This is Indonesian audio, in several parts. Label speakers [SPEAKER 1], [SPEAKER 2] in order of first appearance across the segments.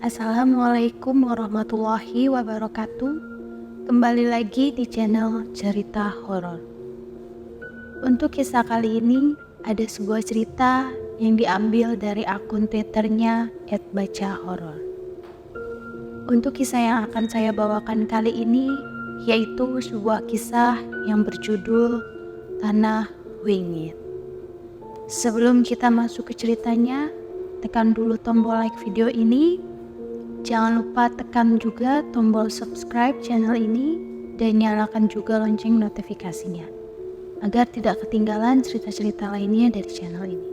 [SPEAKER 1] Assalamualaikum warahmatullahi wabarakatuh. Kembali lagi di channel Cerita Horor. Untuk kisah kali ini ada sebuah cerita yang diambil dari akun Twitternya @bacahoror. Untuk kisah yang akan saya bawakan kali ini yaitu sebuah kisah yang berjudul Tanah Wingit. Sebelum kita masuk ke ceritanya, tekan dulu tombol like video ini. Jangan lupa tekan juga tombol subscribe channel ini dan nyalakan juga lonceng notifikasinya agar tidak ketinggalan cerita-cerita lainnya dari channel ini.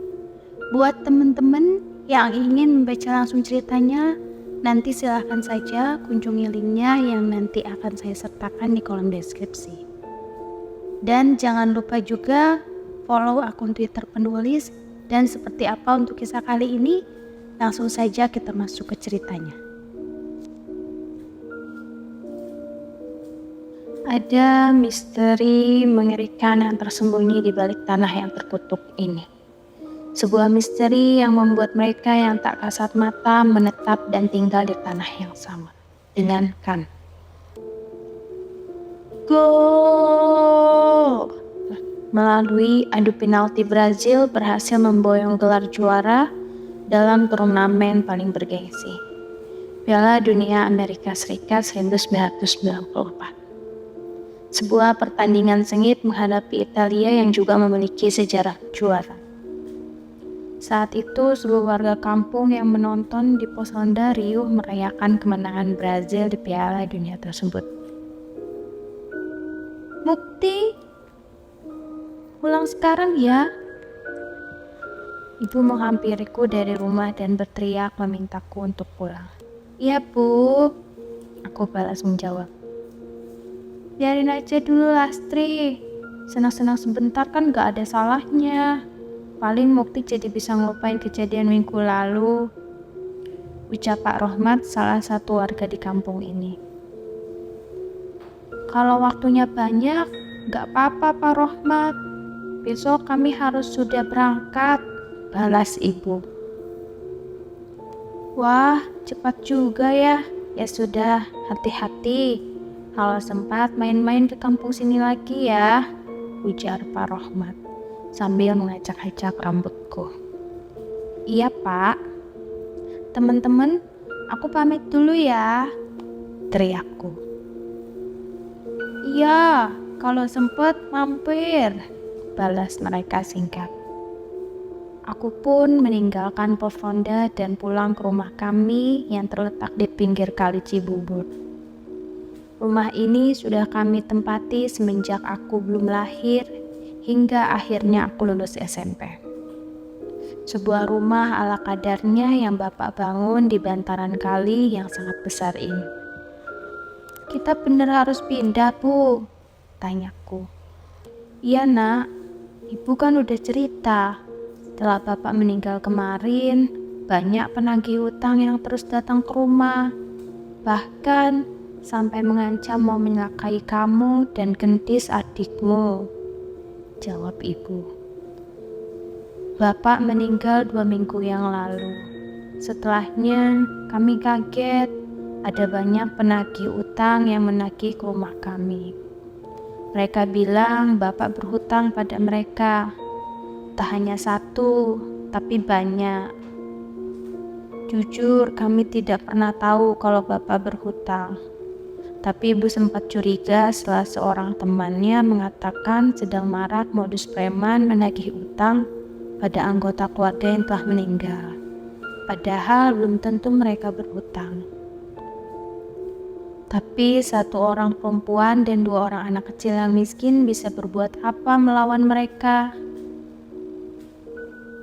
[SPEAKER 1] Buat teman-teman yang ingin membaca langsung ceritanya, nanti silahkan saja kunjungi linknya yang nanti akan saya sertakan di kolom deskripsi. Dan jangan lupa juga follow akun Twitter penulis. Dan seperti apa untuk kisah kali ini, langsung saja kita masuk ke ceritanya. Ada misteri mengerikan yang tersembunyi di balik tanah yang terkutuk ini. Sebuah misteri yang membuat mereka yang tak kasat mata menetap dan tinggal di tanah yang sama dengan Kan. Gol! Melalui adu penalti, Brazil berhasil memboyong gelar juara dalam turnamen paling bergengsi, Piala Dunia Amerika Serikat 1994. Sebuah pertandingan sengit menghadapi Italia yang juga memiliki sejarah juara. Saat itu seluruh warga kampung yang menonton di pos ronda riuh merayakan kemenangan Brazil di Piala Dunia tersebut. Mukti, pulang sekarang ya. Ibu menghampiriku dari rumah dan berteriak memintaku untuk pulang. Iya Bu, aku balas menjawab. Biarin aja dulu Lastri, senang-senang sebentar kan gak ada salahnya. Paling Mukti jadi bisa ngelupain kejadian minggu lalu, ucap Pak Rohmat, salah satu warga di kampung ini. Kalau waktunya banyak, gak apa-apa Pak Rohmat. Besok kami harus sudah berangkat, balas ibu. Wah, cepat juga ya. Ya sudah, hati-hati. Kalau sempat main-main ke kampung sini lagi ya, ujar Pak Rohmat sambil mengacak-acak rambutku. Iya Pak. Teman-teman, aku pamit dulu ya, teriakku. Iya, kalau sempat mampir, balas mereka singkat. Aku pun meninggalkan pos ronda dan pulang ke rumah kami yang terletak di pinggir kali Cibubur. Rumah ini sudah kami tempati semenjak aku belum lahir hingga akhirnya aku lulus SMP. Sebuah rumah ala kadarnya yang Bapak bangun di bantaran kali yang sangat besar ini. Kita benar harus pindah, Bu, tanyaku. Iya nak, Ibu kan udah cerita. Setelah Bapak meninggal kemarin, banyak penagih utang yang terus datang ke rumah. Bahkan sampai mengancam mau menyelakai kamu dan Gendis adikmu, jawab ibu. Bapak meninggal 2 minggu yang lalu. Setelahnya kami kaget ada banyak penagih utang yang menagih ke rumah kami. Mereka bilang Bapak berhutang pada mereka. Tak hanya satu, tapi banyak. Jujur kami tidak pernah tahu kalau Bapak berhutang. Tapi ibu sempat curiga setelah seorang temannya mengatakan sedang marak modus preman menagih utang pada anggota keluarga yang telah meninggal. Padahal belum tentu mereka berhutang. Tapi 1 orang perempuan dan 2 orang anak kecil yang miskin bisa berbuat apa melawan mereka?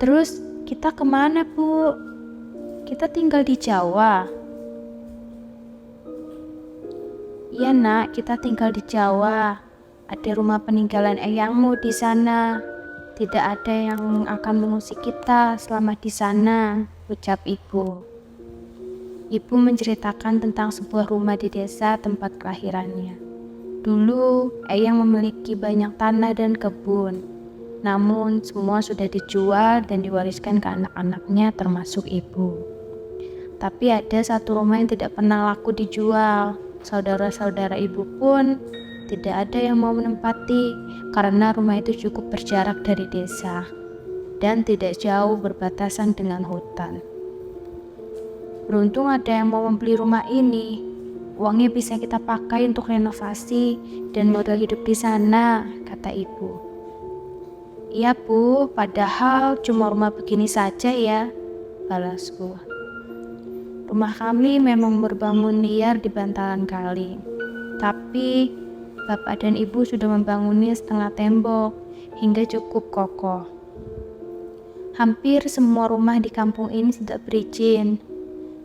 [SPEAKER 1] Terus kita kemana Bu? Kita tinggal di Jawa. Iya nak, kita tinggal di Jawa. Ada rumah peninggalan eyangmu di sana. Tidak ada yang akan mengusik kita selama di sana, ucap ibu. Ibu menceritakan tentang sebuah rumah di desa tempat kelahirannya. Dulu, eyang memiliki banyak tanah dan kebun. Namun semua sudah dijual dan diwariskan ke anak-anaknya termasuk ibu. Tapi ada satu rumah yang tidak pernah laku dijual. Saudara-saudara ibu pun tidak ada yang mau menempati karena rumah itu cukup berjarak dari desa dan tidak jauh berbatasan dengan hutan. Beruntung ada yang mau membeli rumah ini. Uangnya bisa kita pakai untuk renovasi dan modal hidup di sana, kata ibu. Iya bu, padahal cuma rumah begini saja ya, balasku. Rumah kami memang berbangun liar di bantalan kali. Tapi bapak dan ibu sudah membangunnya setengah tembok hingga cukup kokoh. Hampir semua rumah di kampung ini tidak berizin.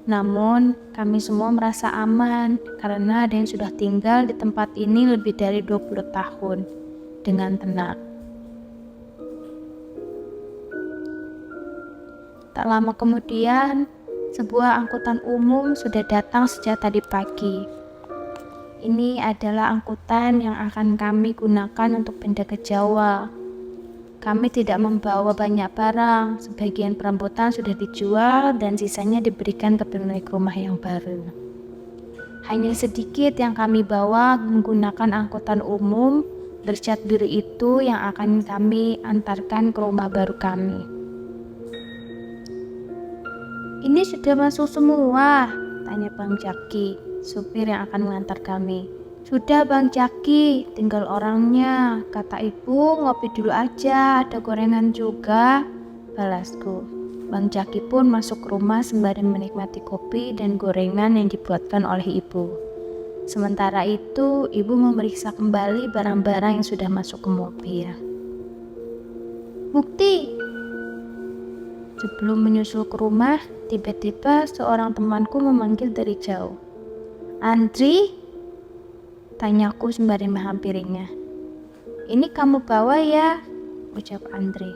[SPEAKER 1] Namun, kami semua merasa aman karena ada yang sudah tinggal di tempat ini lebih dari 20 tahun dengan tenang. Tak lama kemudian, sebuah angkutan umum sudah datang sejak tadi pagi. Ini adalah angkutan yang akan kami gunakan untuk pindah ke Jawa. Kami tidak membawa banyak barang, sebagian perambutan sudah dijual dan sisanya diberikan ke pemilik rumah yang baru. Hanya sedikit yang kami bawa menggunakan angkutan umum bercat biru itu yang akan kami antarkan ke rumah baru kami. Ini sudah masuk semua, tanya Bang Jaki, supir yang akan mengantar kami. Sudah Bang Jaki, tinggal orangnya, kata ibu. Ngopi dulu aja, ada gorengan juga, balasku. Bang Jaki pun masuk rumah sembari menikmati kopi dan gorengan yang dibuatkan oleh ibu. Sementara itu, ibu memeriksa kembali barang-barang yang sudah masuk ke mobil. Bukti. Sebelum menyusul ke rumah, tiba-tiba seorang temanku memanggil dari jauh. Andri? Tanyaku sembari menghampirinya. Ini kamu bawa ya? Ucap Andri.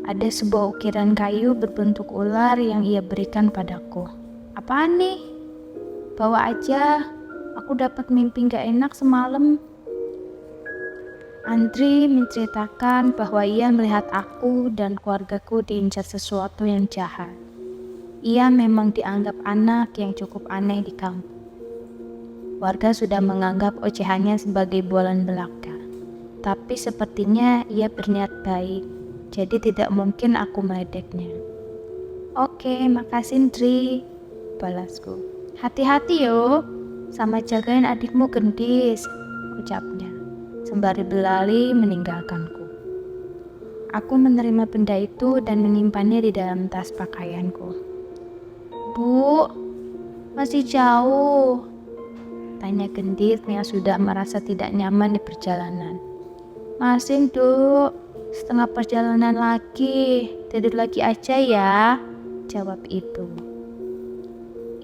[SPEAKER 1] Ada sebuah ukiran kayu berbentuk ular yang ia berikan padaku. Apaan nih? Bawa aja. Aku dapat mimpi gak enak semalam. Andri menceritakan bahwa ia melihat aku dan keluargaku diincar sesuatu yang jahat. Ia memang dianggap anak yang cukup aneh di kampung. Warga sudah menganggap ocehannya sebagai bualan belaka. Tapi sepertinya ia berniat baik, jadi tidak mungkin aku meledeknya. Oke, makasih Ndri, balasku. Hati-hati yo, sama jagain adikmu Gendis, ucapnya, sembari berlari meninggalkanku. Aku menerima benda itu dan menyimpannya di dalam tas pakaianku. Bu, masih jauh, tanya Gendis yang sudah merasa tidak nyaman di perjalanan. Masih Duk, setengah perjalanan lagi, tidur lagi aja ya, jawab ibu.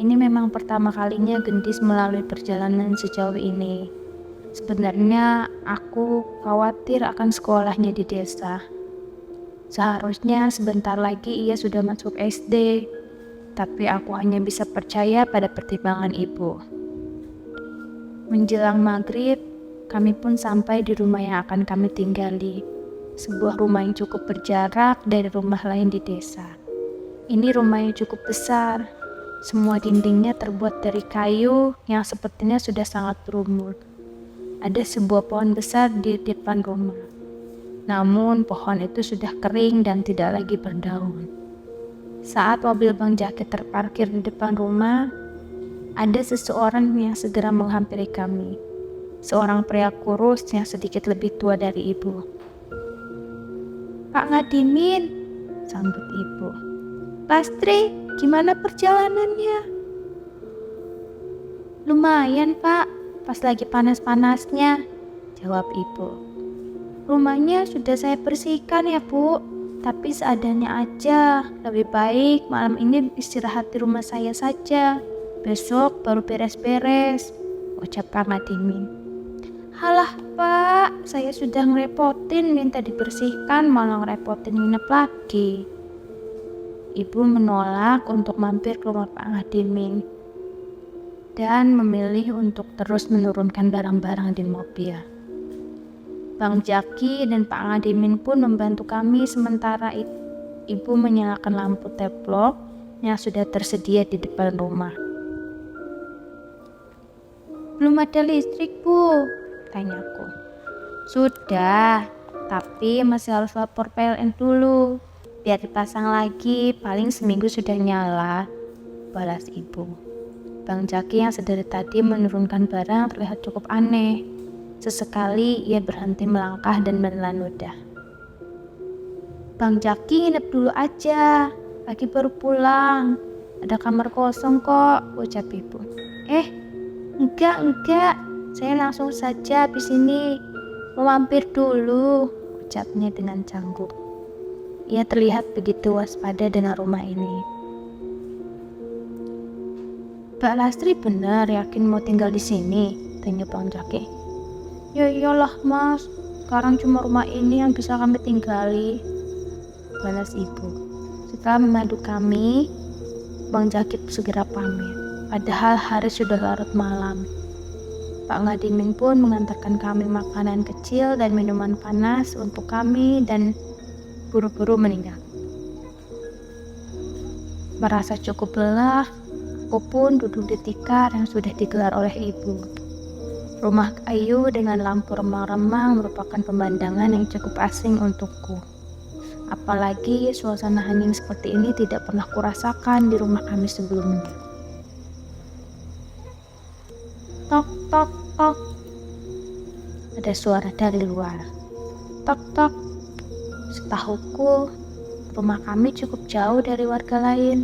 [SPEAKER 1] Ini memang pertama kalinya Gendis melalui perjalanan sejauh ini. Sebenarnya aku khawatir akan sekolahnya di desa. Seharusnya sebentar lagi ia sudah masuk SD, tapi aku hanya bisa percaya pada pertimbangan ibu. Menjelang maghrib, kami pun sampai di rumah yang akan kami tinggali. Sebuah rumah yang cukup berjarak dari rumah lain di desa. Ini rumah yang cukup besar. Semua dindingnya terbuat dari kayu yang sepertinya sudah sangat berumur. Ada sebuah pohon besar di depan rumah. Namun pohon itu sudah kering dan tidak lagi berdaun. Saat mobil Bang Jaki terparkir di depan rumah, ada seseorang yang segera menghampiri kami. Seorang pria kurus yang sedikit lebih tua dari ibu. Pak Ngadimin, sambut ibu. Lastri, gimana perjalanannya? Lumayan pak, pas lagi panas-panasnya, jawab ibu. Rumahnya sudah saya bersihkan ya bu, tapi seadanya aja. Lebih baik malam ini istirahat di rumah saya saja. Besok baru beres-beres, ucap Pak Ngadimin. Halah pak, saya sudah ngerepotin minta dibersihkan malah ngerepotin nginep lagi. Ibu menolak untuk mampir ke rumah Pak Ngadimin dan memilih untuk terus menurunkan barang-barang di mobil. Bang Jaki dan Pak Ngadimin pun membantu kami sementara ibu menyalakan lampu teplok yang sudah tersedia di depan rumah. "Belum ada listrik, Bu," tanyaku. "Sudah, tapi masih harus lapor PLN dulu. Biar dipasang lagi, paling seminggu sudah nyala," balas ibu. Bang Jaki yang sedari tadi menurunkan barang terlihat cukup aneh. Sesekali ia berhenti melangkah dan menelan ludah. "Bang Jaki nginep dulu aja, pagi baru pulang. Ada kamar kosong kok," ucap ibu. Enggak, saya langsung saja habis ini. Mau mampir dulu," ucapnya dengan canggung. Ia terlihat begitu waspada dengan rumah ini. "Mbak Lastri benar yakin mau tinggal di sini?" tanya Bang Jaki. "Ya iyalah Mas, sekarang cuma rumah ini yang bisa kami tinggali," balas ibu. Setelah memandu kami, Bang Jaki segera pamit. Padahal hari sudah larut malam. Pak Ngadimin pun mengantarkan kami makanan kecil dan minuman panas untuk kami dan buru-buru meninggal. Merasa cukup lelah, aku pun duduk di tikar yang sudah digelar oleh ibu. Rumah kayu dengan lampu remang-remang merupakan pemandangan yang cukup asing untukku. Apalagi suasana hening seperti ini tidak pernah kurasakan di rumah kami sebelumnya. Tok, tok, tok. Ada suara dari luar. Tok, tok. Setahuku, rumah kami cukup jauh dari warga lain.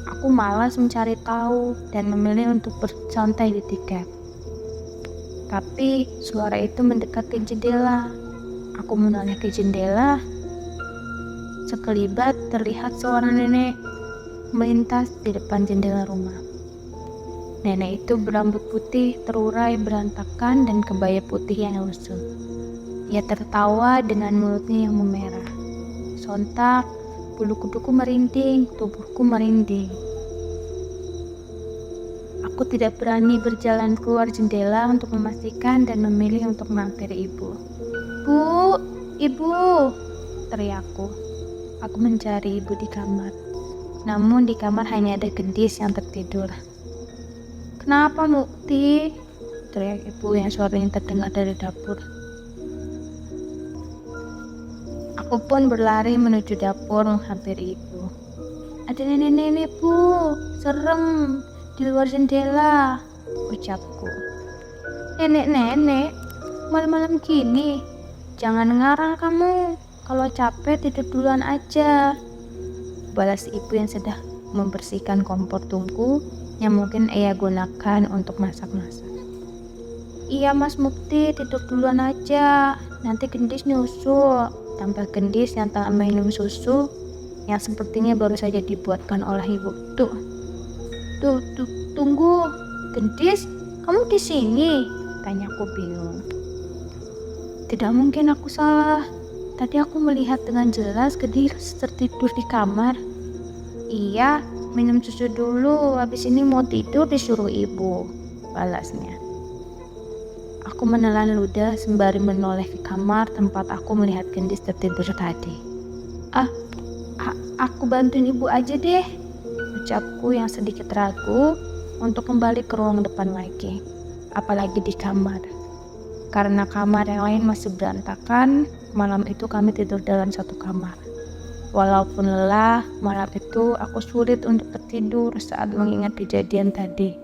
[SPEAKER 1] Aku malas mencari tahu dan memilih untuk bersantai di tikar. Tapi suara itu mendekat ke jendela. Aku menoleh ke jendela. Sekelibat terlihat seorang nenek melintas di depan jendela rumah. Nenek itu berambut putih terurai berantakan dan kebaya putih yang lusuh. Ia tertawa dengan mulutnya yang memerah. Sontak, bulu kuduku merinding, tubuhku merinding. Aku tidak berani berjalan keluar jendela untuk memastikan dan memilih untuk menghampiri ibu. "Bu, ibu!" teriakku. Aku mencari ibu di kamar. Namun di kamar hanya ada gendis yang tertidur. "Kenapa, Mukti?" teriak ibu yang suaranya terdengar dari dapur. Aku pun berlari menuju dapur menghampiri ibu. "Ada nenek-nenek, Bu. Serem. Di luar jendela," ucapku. "Nenek-nenek? Malam-malam gini? Jangan ngarang kamu. Kalau capek tidur duluan aja," balas ibu yang sedang membersihkan kompor tungku yang mungkin ia gunakan untuk masak-masak. "Iya Mas Mukti, tidur duluan aja. Nanti gendis nyusul," tambah gendis yang tengah minum susu yang sepertinya baru saja dibuatkan oleh ibu. Tuh, tunggu, gendis, kamu di sini?" tanyaku bingung. Tidak mungkin aku salah. Tadi aku melihat dengan jelas gendis tertidur di kamar. "Iya, minum susu dulu, habis ini mau tidur disuruh ibu," balasnya. Aku menelan ludah sembari menoleh ke kamar tempat aku melihat gendis tertidur tadi. Aku bantuin ibu aja deh," ucapku yang sedikit ragu untuk kembali ke ruang depan lagi, apalagi di kamar. Karena kamar yang lain masih berantakan, malam itu kami tidur dalam satu kamar. Walaupun lelah, malam itu aku sulit untuk tertidur saat mengingat kejadian tadi.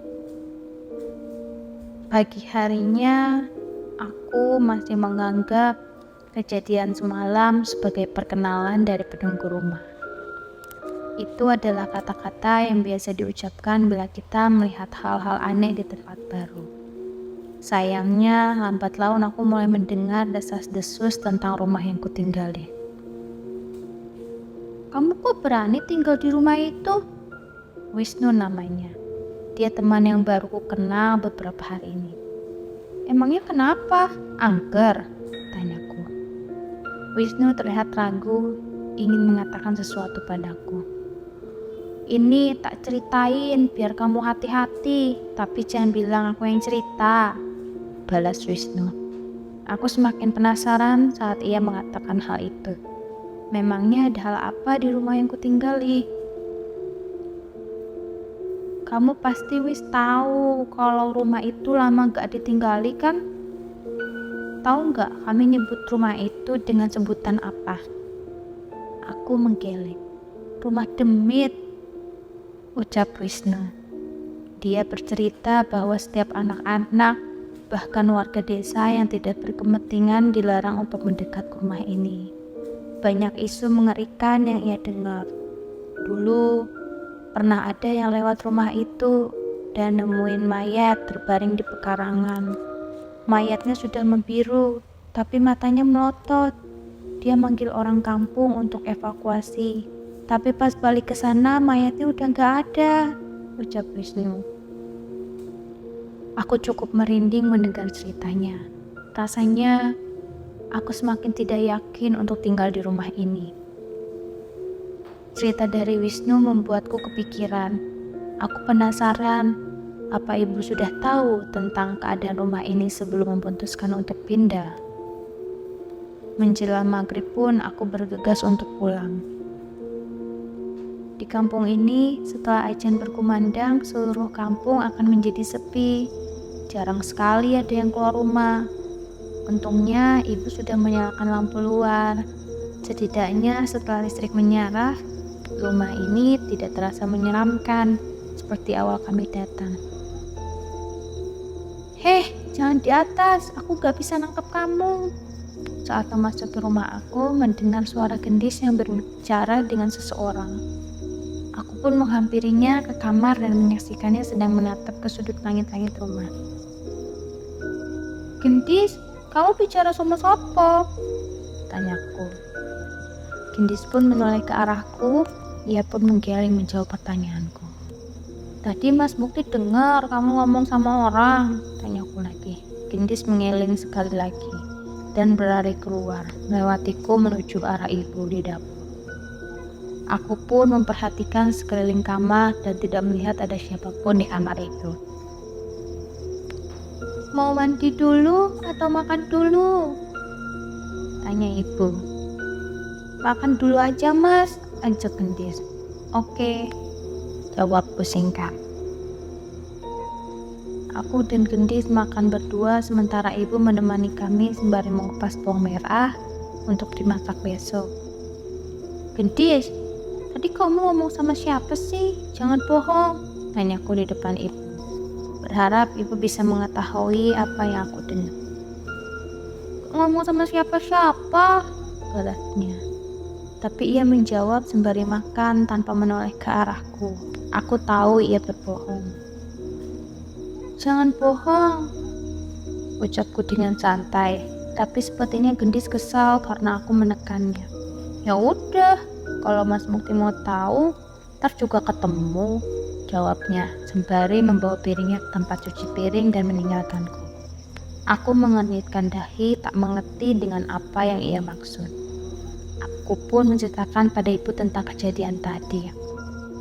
[SPEAKER 1] Pagi harinya, aku masih menganggap kejadian semalam sebagai perkenalan dari penunggu rumah. Itu adalah kata-kata yang biasa diucapkan bila kita melihat hal-hal aneh di tempat baru. Sayangnya, lambat laun aku mulai mendengar desas-desus tentang rumah yang kutinggali. "Kamu kok berani tinggal di rumah itu?" Wisnu namanya. Dia teman yang baru ku kenal beberapa hari ini. "Emangnya kenapa? Angker?" tanyaku. Wisnu terlihat ragu, ingin mengatakan sesuatu padaku. "Ini tak ceritain biar kamu hati-hati, tapi jangan bilang aku yang cerita," balas Wisnu. Aku semakin penasaran saat ia mengatakan hal itu. Memangnya ada hal apa di rumah yang kutinggali? Kamu pasti tahu kalau rumah itu lama gak ditinggali kan? Tahu nggak kami nyebut rumah itu dengan sebutan apa? Aku menggeleng. Rumah demit, ucap Wisnu. Dia bercerita bahwa setiap anak-anak, bahkan warga desa yang tidak berkepentingan dilarang untuk mendekat ke rumah ini. Banyak isu mengerikan yang ia dengar. Dulu, pernah ada yang lewat rumah itu dan nemuin mayat terbaring di pekarangan. Mayatnya sudah membiru, tapi matanya melotot. Dia manggil orang kampung untuk evakuasi. Tapi pas balik ke sana, mayatnya udah gak ada, ucap Wisnu. Aku cukup merinding mendengar ceritanya. Rasanya, aku semakin tidak yakin untuk tinggal di rumah ini. Cerita dari Wisnu membuatku kepikiran. Aku penasaran. Apa ibu sudah tahu tentang keadaan rumah ini sebelum memutuskan untuk pindah? Menjelang maghrib pun aku bergegas untuk pulang. Di kampung ini, setelah ajan berkumandang, seluruh kampung akan menjadi sepi. Jarang sekali ada yang keluar rumah. Untungnya ibu sudah menyalakan lampu luar. Setidaknya setelah listrik menyala, rumah ini tidak terasa menyeramkan seperti awal kami datang. Heh, jangan di atas, aku gak bisa nangkep kamu. Saat memasuki rumah aku, mendengar suara gendis yang berbicara dengan seseorang. Aku pun menghampirinya ke kamar dan menyaksikannya sedang menatap ke sudut langit-langit rumah. Gendis, kamu bicara sama siapa? Tanyaku. Gendis pun menoleh ke arahku, ia pun menggeleng menjawab pertanyaanku. Tadi Mas Mukti dengar kamu ngomong sama orang, tanyaku lagi. Gendis mengeleng sekali lagi dan berlari keluar, melewatiku menuju arah ibu di dapur. Aku pun memperhatikan sekeliling kamar dan tidak melihat ada siapapun di kamar itu. Mau mandi dulu atau makan dulu? Tanya ibu. Makan dulu aja Mas, ajak Gendis. Oke. Jawabku singkat. Aku dan Gendis makan berdua sementara ibu menemani kami sembari mengupas bawang merah untuk dimasak besok. Gendis, tadi kamu ngomong sama siapa sih? Jangan bohong, tanyaku di depan ibu. Berharap ibu bisa mengetahui apa yang aku dengar. Ngomong sama siapa-siapa? Balasnya. Tapi ia menjawab sembari makan tanpa menoleh ke arahku. Aku tahu ia berbohong. Jangan bohong, ucapku dengan santai. Tapi sepertinya Gendis kesal karena aku menekannya. Ya udah, kalau Mas Mukti mau tahu, ntar juga ketemu, jawabnya sembari membawa piringnya ke tempat cuci piring dan meninggalkanku. Aku mengernyitkan dahi, tak mengerti dengan apa yang ia maksud. Aku pun menceritakan pada ibu tentang kejadian tadi.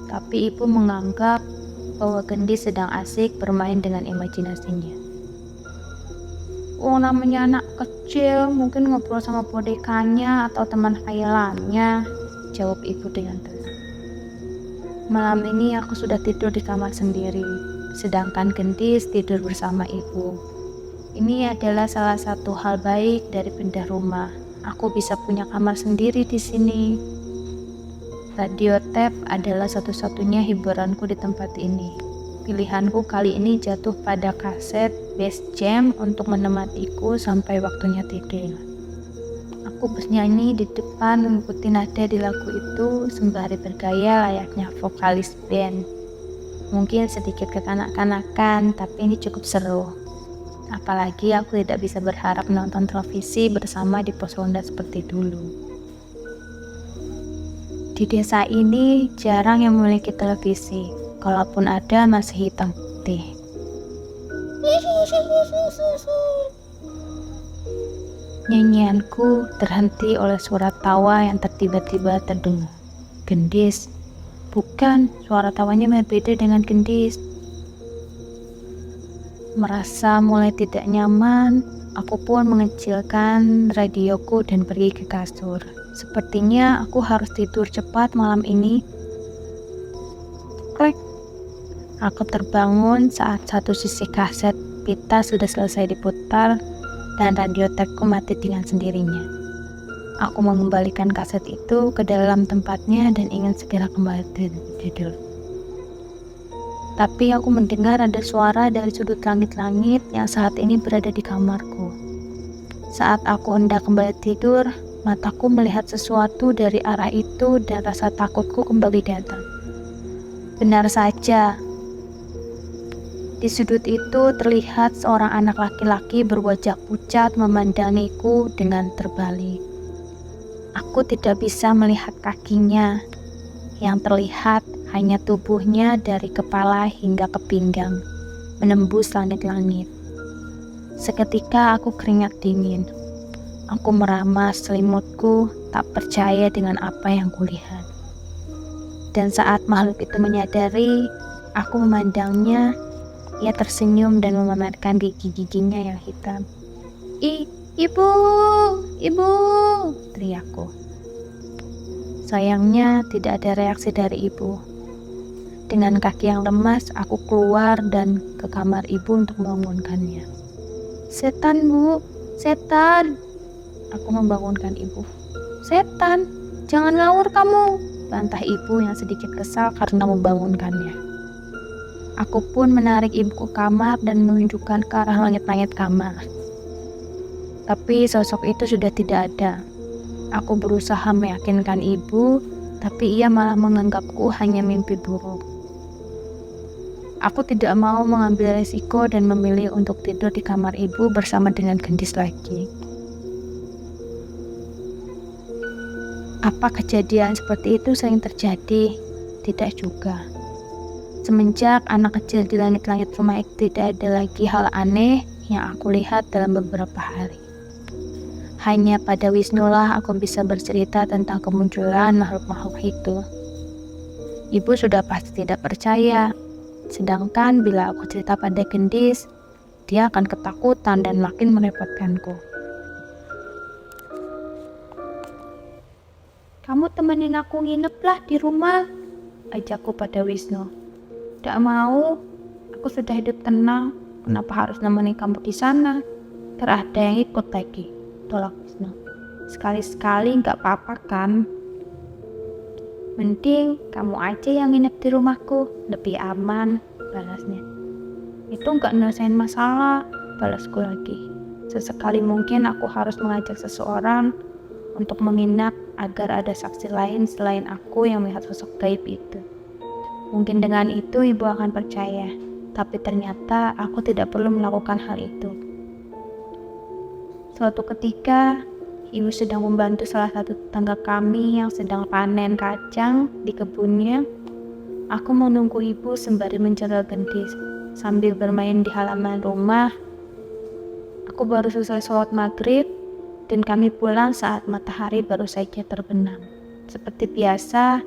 [SPEAKER 1] Tapi ibu menganggap bahwa Gendis sedang asik bermain dengan imajinasinya. Oh, namanya anak kecil, mungkin ngobrol sama bonekanya atau teman khayalannya, jawab ibu dengan tenang. Malam ini aku sudah tidur di kamar sendiri, sedangkan Gendis tidur bersama ibu. Ini adalah salah satu hal baik dari pindah rumah. Aku bisa punya kamar sendiri di sini. Radio tape adalah satu-satunya hiburanku di tempat ini. Pilihanku kali ini jatuh pada kaset Bass Jam untuk menemaniku sampai waktunya tidur. Aku bernyanyi di depan mengikuti nada di lagu itu sembari bergaya layaknya vokalis band. Mungkin sedikit kekanak-kanakan, tapi ini cukup seru. Apalagi aku tidak bisa berharap menonton televisi bersama di pos ronda seperti dulu. Di desa ini jarang yang memiliki televisi, kalaupun ada masih hitam putih. Nyanyianku terhenti oleh suara tawa yang tiba-tiba terdengar. Gendis, bukan, suara tawanya berbeda dengan Gendis. Merasa mulai tidak nyaman, Aku pun mengecilkan radioku dan pergi ke kasur. Sepertinya aku harus tidur cepat malam ini. Klek. Aku terbangun saat satu sisi kaset pita sudah selesai diputar dan radio tapku mati dengan sendirinya. Aku mengembalikan kaset itu ke dalam tempatnya dan ingin segera kembali tidur. Tapi aku mendengar ada suara dari sudut langit-langit yang saat ini berada di kamarku. Saat aku hendak kembali tidur, mataku melihat sesuatu dari arah itu dan rasa takutku kembali datang. Benar saja, di sudut itu terlihat seorang anak laki-laki berwajah pucat memandangiku dengan terbalik. Aku tidak bisa melihat kakinya. Yang terlihat hanya tubuhnya dari kepala hingga ke pinggang, menembus langit-langit. Seketika aku keringat dingin. Aku meramas selimutku, tak percaya dengan apa yang kulihat. Dan saat makhluk itu menyadari, aku memandangnya, ia tersenyum dan memamerkan gigi-giginya yang hitam. Ibu, ibu, teriakku. Sayangnya tidak ada reaksi dari ibu. Dengan kaki yang lemas, aku keluar dan ke kamar ibu untuk membangunkannya. Setan, Bu, setan. Aku membangunkan ibu. Setan, jangan ngawur kamu, bantah ibu yang sedikit kesal karena membangunkannya. Aku pun menarik ibu ke kamar dan menunjukkan ke arah langit-langit kamar. Tapi sosok itu sudah tidak ada. Aku berusaha meyakinkan ibu, tapi ia malah menganggapku hanya mimpi buruk. Aku tidak mau mengambil risiko dan memilih untuk tidur di kamar ibu bersama dengan gendis lagi. Apa kejadian seperti itu sering terjadi? Tidak juga. Semenjak anak kecil di langit-langit rumah itu tidak ada lagi hal aneh yang aku lihat dalam beberapa hari. Hanya pada Wisnulah aku bisa bercerita tentang kemunculan makhluk-makhluk itu. Ibu sudah pasti tidak percaya. Sedangkan bila aku cerita pada gendis, dia akan ketakutan dan makin merepotkanku. Kamu temenin aku ngineplah di rumah, ajakku pada Wisnu. Tidak mau, aku sudah hidup tenang. Kenapa harus nemenin kamu di sana? Ada yang ikut lagi, tolak Wisnu. Sekali-sekali nggak apa-apa kan? Mending kamu aja yang nginep di rumahku, lebih aman, balasnya. Itu nggak nyelesain masalah, balasku lagi. Sesekali mungkin aku harus mengajak seseorang untuk menginap agar ada saksi lain selain aku yang melihat sosok gaib itu. Mungkin dengan itu ibu akan percaya, tapi ternyata aku tidak perlu melakukan hal itu. Suatu ketika, ibu sedang membantu salah satu tetangga kami yang sedang panen kacang di kebunnya. Aku menunggu ibu sembari mencela gendis sambil bermain di halaman rumah. Aku baru selesai sholat maghrib dan kami pulang saat matahari baru saja terbenam. Seperti biasa,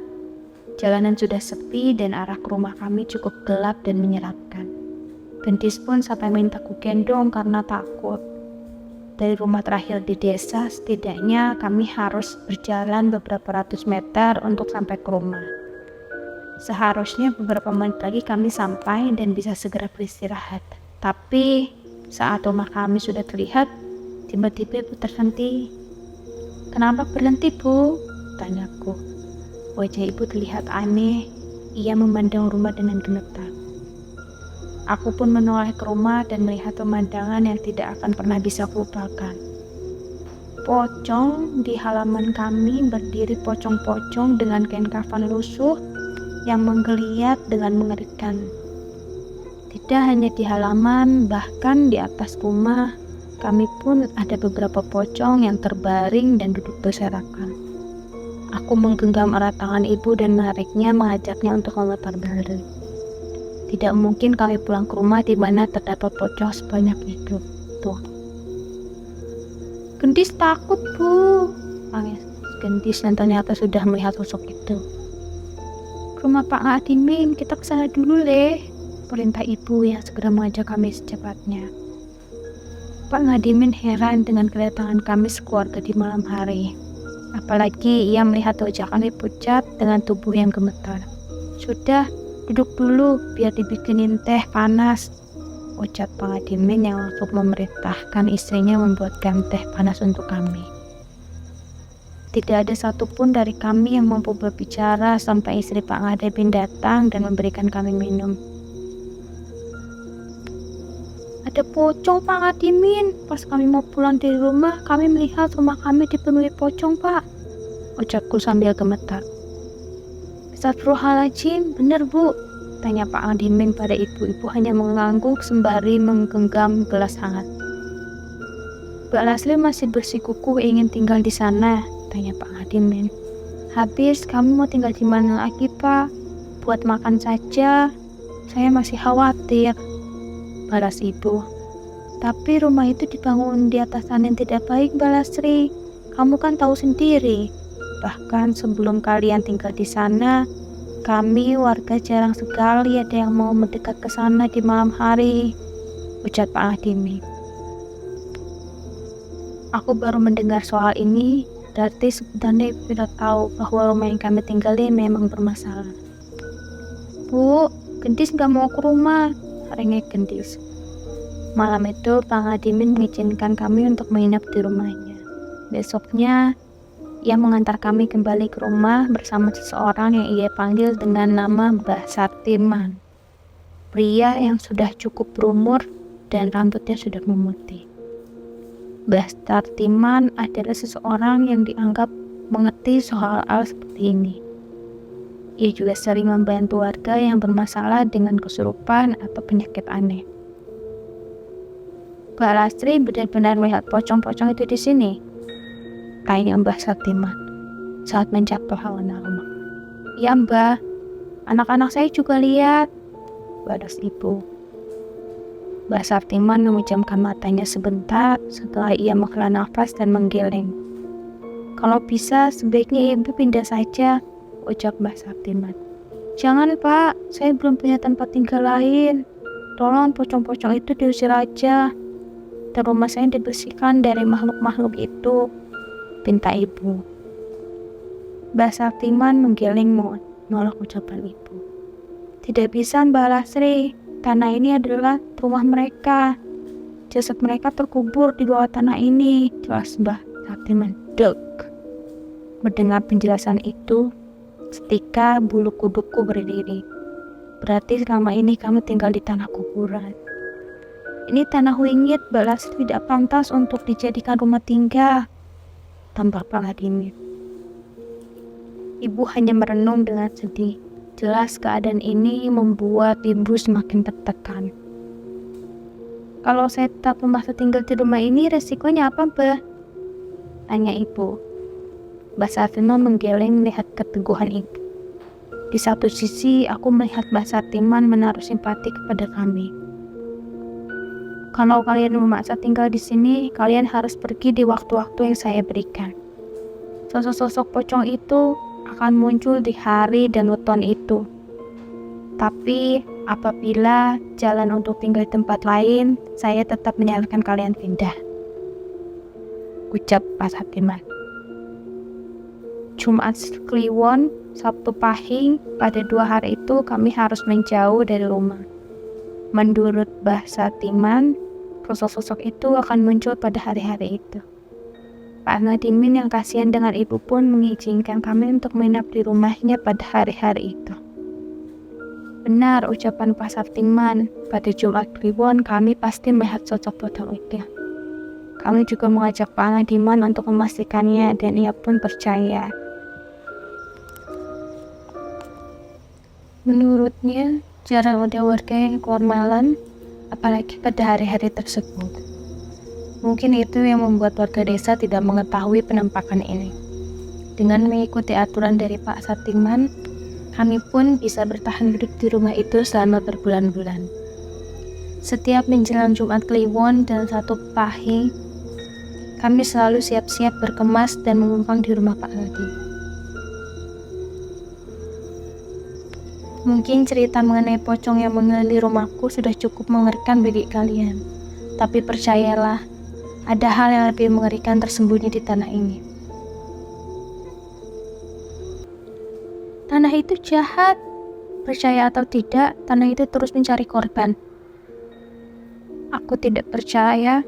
[SPEAKER 1] jalanan sudah sepi dan arah ke rumah kami cukup gelap dan menyeramkan. Gendis pun sampai minta ku gendong karena takut. Dari rumah terakhir di desa, setidaknya kami harus berjalan beberapa ratus meter untuk sampai ke rumah. Seharusnya beberapa menit lagi kami sampai dan bisa segera beristirahat. Tapi saat rumah kami sudah terlihat, tiba-tiba ibu terhenti. Kenapa berhenti, Bu? Tanyaku. Wajah ibu terlihat aneh. Ia memandang rumah dengan gemetar. Aku pun menoleh ke rumah dan melihat pemandangan yang tidak akan pernah bisa kulupakan. Pocong di halaman kami berdiri pocong-pocong dengan kain kafan lusuh yang menggeliat dengan mengerikan. Tidak hanya di halaman, bahkan di atas rumah, kami pun ada beberapa pocong yang terbaring dan duduk berserakan. Aku menggenggam erat tangan ibu dan menariknya mengajaknya untuk memutar balik. Tidak mungkin kami pulang ke rumah di mana terdapat pocong sebanyak itu. Tuh. Gendis takut, Bu. Tangis Gendis dan ternyata sudah melihat sosok itu. Ke rumah Pak Adimin, kita kesana dulu, Le. Perintah ibu yang segera mengajak kami secepatnya. Pak Ngadimin heran dengan kedatangan kami sekeluarga di malam hari. Apalagi ia melihat wajah kami pucat dengan tubuh yang gemetar. "Sudah, duduk dulu biar dibikinin teh panas," ucap Pak Ngadimin yang langsung memerintahkan istrinya membuatkan teh panas untuk kami. Tidak ada satupun dari kami yang mampu berbicara sampai istri Pak Ngadimin datang dan memberikan kami minum. "Ada pocong, Pak Ngadimin. Pas kami mau pulang dari rumah, kami melihat rumah kami dipenuhi pocong, Pak," ucapku sambil gemetar. "Astagfirullahaladzim, benar Bu?" tanya Pak Ngadimin pada ibu-ibu hanya mengangguk sembari menggenggam gelas hangat. "Mbak Lasli masih bersikukuh ingin tinggal di sana?" tanya Pak Ngadimin. "Habis kamu mau tinggal di mana lagi, Pak? Buat makan saja. Saya masih khawatir," balas ibu. "Tapi rumah itu dibangun di atas tanah yang tidak baik, Mbak Lasri. Kamu kan tahu sendiri. Bahkan sebelum kalian tinggal di sana, kami warga jarang sekali ada yang mau mendekat ke sana di malam hari," ucap Pak Ngadimin. Aku baru mendengar soal ini, berarti sebenarnya ibu tidak tahu bahwa rumah yang kami tinggali memang bermasalah. "Bu, Gendis nggak mau ke rumah," rengek Gendis. Malam itu Pak Ngadimin mengizinkan kami untuk menginap di rumahnya. Besoknya, ia mengantar kami kembali ke rumah bersama seseorang yang ia panggil dengan nama Mbah Sartiman. Pria yang sudah cukup berumur dan rambutnya sudah memutih. Mbah Sartiman adalah seseorang yang dianggap mengerti soal seperti ini. Ia juga sering membantu warga yang bermasalah dengan kesurupan atau penyakit aneh. "Mbak Lasri benar-benar melihat pocong-pocong itu di sini?" tanya Mbah Sartiman saat mencapai halaman rumah. "Ya Mbah, anak-anak saya juga lihat," balas ibu. Mbah Sartiman memejamkan matanya sebentar setelah ia menghela nafas dan menggeleng. "Kalau bisa sebaiknya ibu pindah saja," ucap Mbah Sartiman. "Jangan Pak, saya belum punya tempat tinggal lain. Tolong pocong-pocong itu diusir aja. Dan rumah saya dibersihkan dari makhluk-makhluk itu," pinta ibu. Mbah Sartiman menggeleng menolak ucapan ibu. "Tidak bisa Mbak Lasri, tanah ini adalah rumah mereka. Jasad mereka terkubur di bawah tanah ini," jelas Mbah Sartiman. Dek. Mendengar penjelasan itu, seketika bulu kudukku berdiri. Berarti selama ini kamu tinggal di tanah kuburan. "Ini tanah wingit, Mbak Lasri tidak pantas untuk dijadikan rumah tinggal," tambah Pak Ngadimin. Ibu hanya merenung dengan sedih. Jelas keadaan ini membuat ibu semakin tertekan. "Kalau saya tetap memaksa tinggal di rumah ini, resikonya apa, Mbak?" tanya ibu. Mbak Sartiman menggeleng melihat keteguhan ibu. Di satu sisi, aku melihat Mbak Sartiman menaruh simpati kepada kami. "Kalau kalian memaksa tinggal di sini, kalian harus pergi di waktu-waktu yang saya berikan. Sosok-sosok pocong itu akan muncul di hari dan weton itu. Tapi apabila jalan untuk tinggal di tempat lain, saya tetap menyarankan kalian pindah," ucap Pak Sartiman. Jumat Kliwon, Sabtu Pahing, pada 2 hari itu kami harus menjauh dari rumah. Menurut Mbah Sartiman, sosok-sosok itu akan muncul pada hari-hari itu. Pak Ngadimin yang kasihan dengan ibu pun mengizinkan kami untuk menginap di rumahnya pada hari-hari itu. Benar ucapan Pak Sartiman, pada Jumat Kliwon kami pasti melihat sosok pocong itu. Kami juga mengajak Pak Ngadiman untuk memastikannya dan ia pun percaya. Menurutnya, jarang ada warga yang keluar malam, apalagi pada hari-hari tersebut. Mungkin itu yang membuat warga desa tidak mengetahui penampakan ini. Dengan mengikuti aturan dari Pak Sartiman, kami pun bisa bertahan hidup di rumah itu selama berbulan-bulan. Setiap menjelang Jumat Kliwon dan 1 Pahing, kami selalu siap-siap berkemas dan mengumpang di rumah Pak Ngadi. Mungkin cerita mengenai pocong yang mengelilingi rumahku sudah cukup mengerikan bagi kalian. Tapi percayalah, Ada hal yang lebih mengerikan tersembunyi di tanah ini. Tanah itu jahat. Percaya atau tidak, tanah itu terus mencari korban. Aku tidak percaya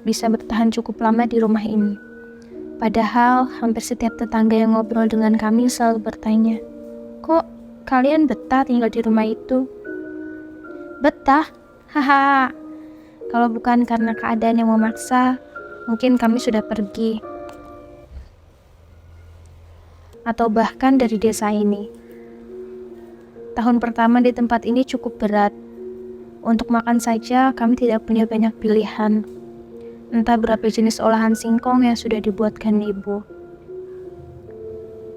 [SPEAKER 1] bisa bertahan cukup lama di rumah ini. Padahal hampir setiap tetangga yang ngobrol dengan kami selalu bertanya, "Kok kalian betah tinggal di rumah itu?" Betah? Haha. Kalau bukan karena keadaan yang memaksa, mungkin kami sudah pergi. Atau bahkan dari desa ini. Tahun pertama di tempat ini cukup berat. Untuk makan saja kami tidak punya banyak pilihan. Entah berapa jenis olahan singkong yang sudah dibuatkan ibu.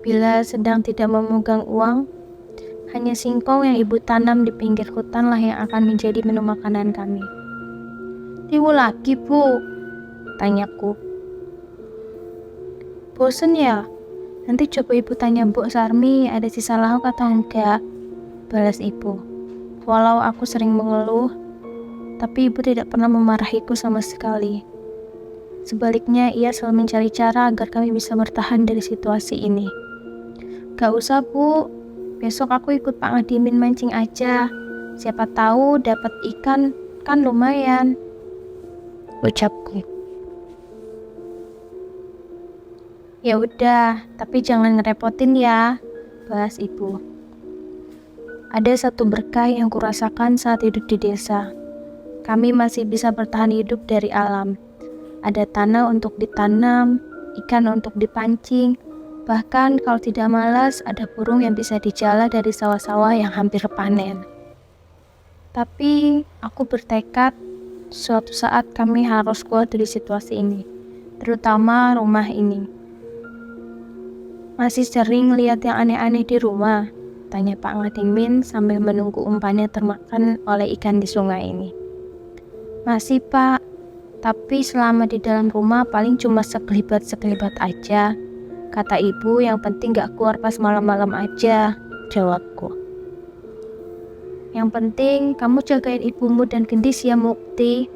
[SPEAKER 1] Bila sedang tidak memegang uang, hanya singkong yang ibu tanam di pinggir hutan lah yang akan menjadi menu makanan kami. "Tiwu lagi, Bu?" tanyaku. "Bosen ya? Nanti coba ibu tanya Bu Sarmi ada sisa lauk atau enggak," balas ibu. Walau aku sering mengeluh, tapi ibu tidak pernah memarahiku sama sekali. Sebaliknya, ia selalu mencari cara agar kami bisa bertahan dari situasi ini. "Gak usah, Bu. Besok aku ikut Pak Ngadimin mancing aja. Siapa tahu dapat ikan, kan lumayan," ucapku. "Ya udah, tapi jangan ngerepotin ya," balas ibu. Ada satu berkah yang kurasakan saat hidup di desa. Kami masih bisa bertahan hidup dari alam. Ada tanah untuk ditanam, ikan untuk dipancing, bahkan kalau tidak malas ada burung yang bisa dijala dari sawah-sawah yang hampir panen. Tapi aku bertekad suatu saat kami harus keluar dari situasi ini, terutama rumah ini. "Masih sering lihat yang aneh-aneh di rumah?" tanya Pak Ngadimin sambil menunggu umpannya termakan oleh ikan di sungai ini. "Masih, Pak. Tapi selama di dalam rumah paling cuma sekelibat-sekelibat aja. Kata ibu yang penting gak keluar pas malam-malam aja," jawabku. "Yang penting kamu jagain ibumu dan gendis ya, Mukti.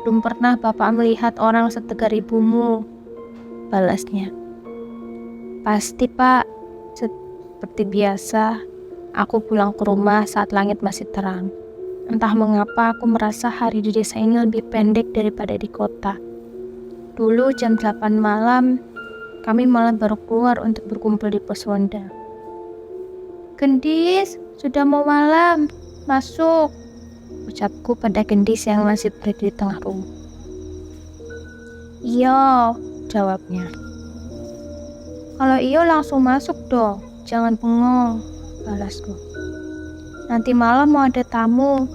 [SPEAKER 1] Belum pernah bapak melihat orang setegar ibumu," balasnya. "Pasti, Pak." Seperti biasa, aku pulang ke rumah saat langit masih terang. Entah mengapa aku merasa hari di desa ini lebih pendek daripada di kota. Dulu jam 8 malam, kami malah baru keluar untuk berkumpul di pos ronda. "Gendis, sudah mau malam, masuk," ucapku pada Gendis yang masih berada di tengah rumah. "Iya," jawabnya. "Kalau iyo langsung masuk dong, jangan bengong," balasku. "Nanti malam mau ada tamu,"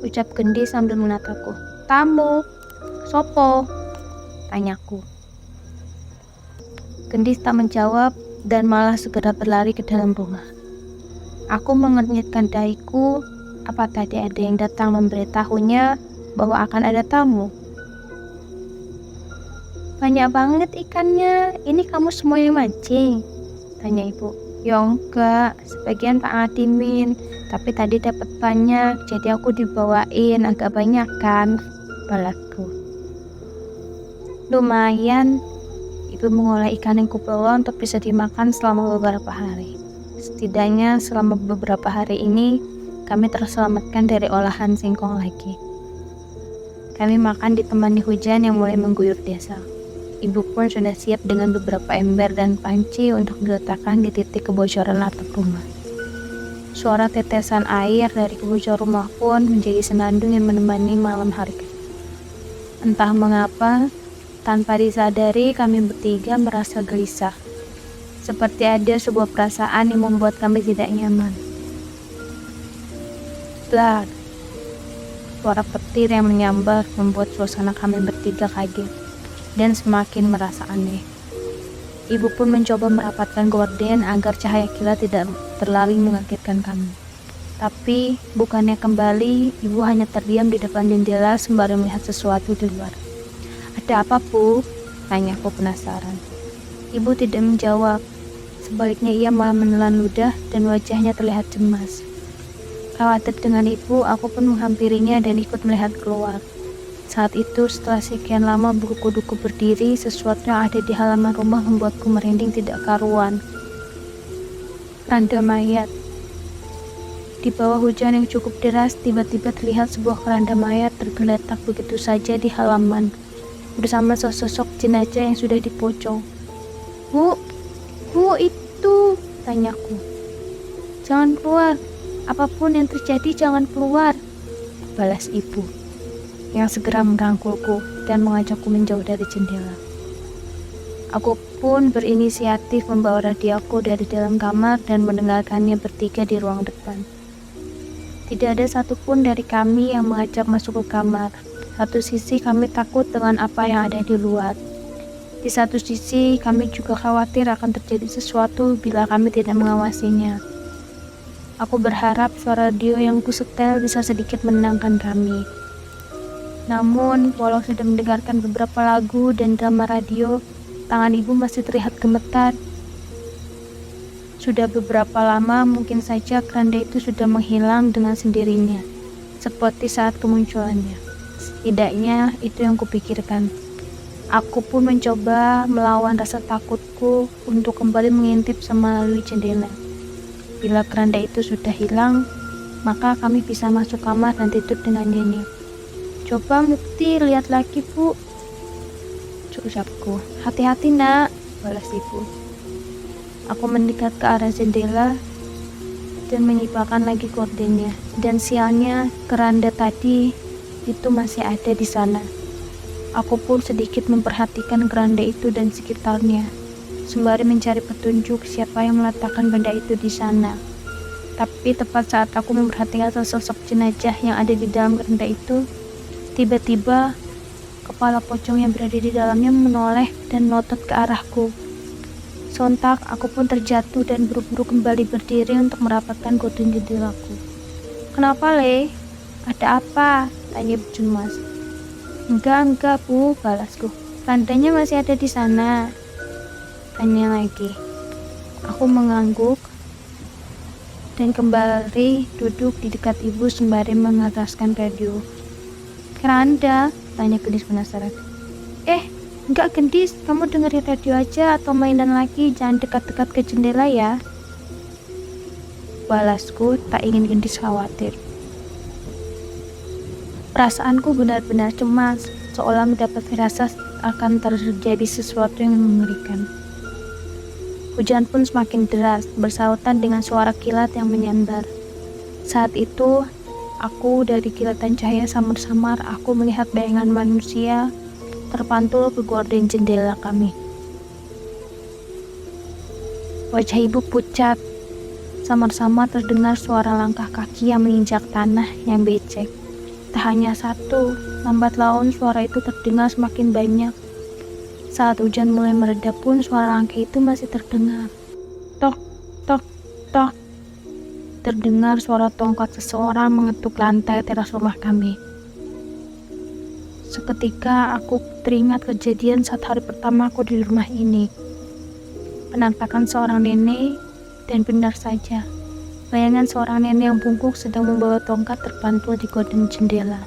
[SPEAKER 1] ucap Gendis sambil menatapku. "Tamu? Sopo?" tanyaku. Gendis tak menjawab dan malah segera berlari ke dalam rumah. Aku mengernyitkan dahiku, apa tadi ada yang datang memberitahunya bahwa akan ada tamu? "Banyak banget ikannya, ini kamu semua yang mancing?" tanya ibu. "Ya enggak, sebagian Pak Ngadimin, tapi tadi dapat banyak, jadi aku dibawain agak banyak kan," balasku. "Lumayan." Ibu mengolah ikan yang kubawa untuk bisa dimakan selama beberapa hari. Setidaknya selama beberapa hari ini, kami terselamatkan dari olahan singkong lagi. Kami makan ditemani hujan yang mulai mengguyur desa. Ibu pun sudah siap dengan beberapa ember dan panci untuk diletakkan di titik kebocoran atap rumah. Suara tetesan air dari kebocor rumah pun menjadi senandung yang menemani malam hari. Entah mengapa, tanpa disadari kami bertiga merasa gelisah. Seperti ada sebuah perasaan yang membuat kami tidak nyaman. Blar. Suara petir yang menyambar membuat suasana kami bertiga kaget dan semakin merasa aneh. Ibu pun mencoba merapatkan gorden agar cahaya kilat tidak terlalu mengagetkan kami. Tapi bukannya kembali, ibu hanya terdiam di depan jendela sembari melihat sesuatu di luar. "Ada apa, Bu?" tanyaku penasaran. Ibu tidak menjawab. Sebaliknya ia malah menelan ludah dan wajahnya terlihat cemas. Khawatir dengan ibu, aku pun menghampirinya dan ikut melihat keluar. Saat itu, setelah sekian lama berkuku-duku berdiri, sesuatu yang ada di halaman rumah membuatku merinding tidak karuan. Keranda mayat. Di bawah hujan yang cukup deras, tiba-tiba terlihat sebuah keranda mayat tergeletak begitu saja di halaman, bersama sosok jenazah yang sudah dipocong. Bu, itu, tanyaku. Jangan keluar, apapun yang terjadi jangan keluar, balas ibu, yang segera merangkulku dan mengajakku menjauh dari jendela. Aku pun berinisiatif membawa radioku dari dalam kamar dan mendengarkannya bertiga di ruang depan. Tidak ada satupun dari kami yang mengajak masuk ke kamar. Satu sisi kami takut dengan apa yang ada di luar. Di satu sisi kami juga khawatir akan terjadi sesuatu bila kami tidak mengawasinya. Aku berharap suara radio yang kusetel bisa sedikit menenangkan kami. Namun, walau sudah mendengarkan beberapa lagu dan drama radio, tangan ibu masih terlihat gemetar. Sudah beberapa lama mungkin saja keranda itu sudah menghilang dengan sendirinya, seperti saat kemunculannya. Setidaknya itu yang kupikirkan. Aku pun mencoba melawan rasa takutku untuk kembali mengintip melalui jendela. Bila keranda itu sudah hilang, maka kami bisa masuk kamar dan tidur dengan nyenyak. Coba Mukti lihat lagi, Bu, ucapku. Hati-hati nak, balas ibu. Aku mendekat ke arah jendela dan menyipakan lagi gordennya. Dan sialnya, keranda tadi itu masih ada di sana. Aku pun sedikit memperhatikan keranda itu dan sekitarnya, sembari mencari petunjuk siapa yang meletakkan benda itu di sana. Tapi tepat saat aku memperhatikan sosok jenazah yang ada di dalam keranda itu, tiba-tiba kepala pocong yang berada di dalamnya menoleh dan melotot ke arahku. Sontak aku pun terjatuh dan buru-buru kembali berdiri untuk merapatkan gorden jendelaku. Kenapa, Le? Ada apa? Tanya ibu cemas. Enggak Bu, balasku. Kerandanya masih ada di sana. Tanya lagi. Aku mengangguk dan kembali duduk di dekat ibu sembari mengataskan radio. Keranda? Tanya Gendis penasaran. Enggak Gendis, kamu dengerin radio aja atau mainan lagi, jangan dekat-dekat ke jendela ya. Balasku, tak ingin Gendis khawatir. Perasaanku benar-benar cemas, seolah mendapat firasat akan terjadi sesuatu yang mengerikan. Hujan pun semakin deras, bersautan dengan suara kilat yang menyambar. Saat itu, aku dari kilatan cahaya samar-samar, aku melihat bayangan manusia terpantul ke gorden jendela kami. Wajah ibu pucat, samar-samar terdengar suara langkah kaki yang menginjak tanah yang becek. Tak hanya satu, lambat laun suara itu terdengar semakin banyak. Saat hujan mulai mereda pun suara langkah itu masih terdengar. Tok, tok, tok. Terdengar suara tongkat seseorang mengetuk lantai teras rumah kami. Seketika aku teringat kejadian saat hari pertama aku di rumah ini. Penampakan seorang nenek, dan benar saja. Bayangan seorang nenek yang bungkuk sedang membawa tongkat terpantul di gorden jendela.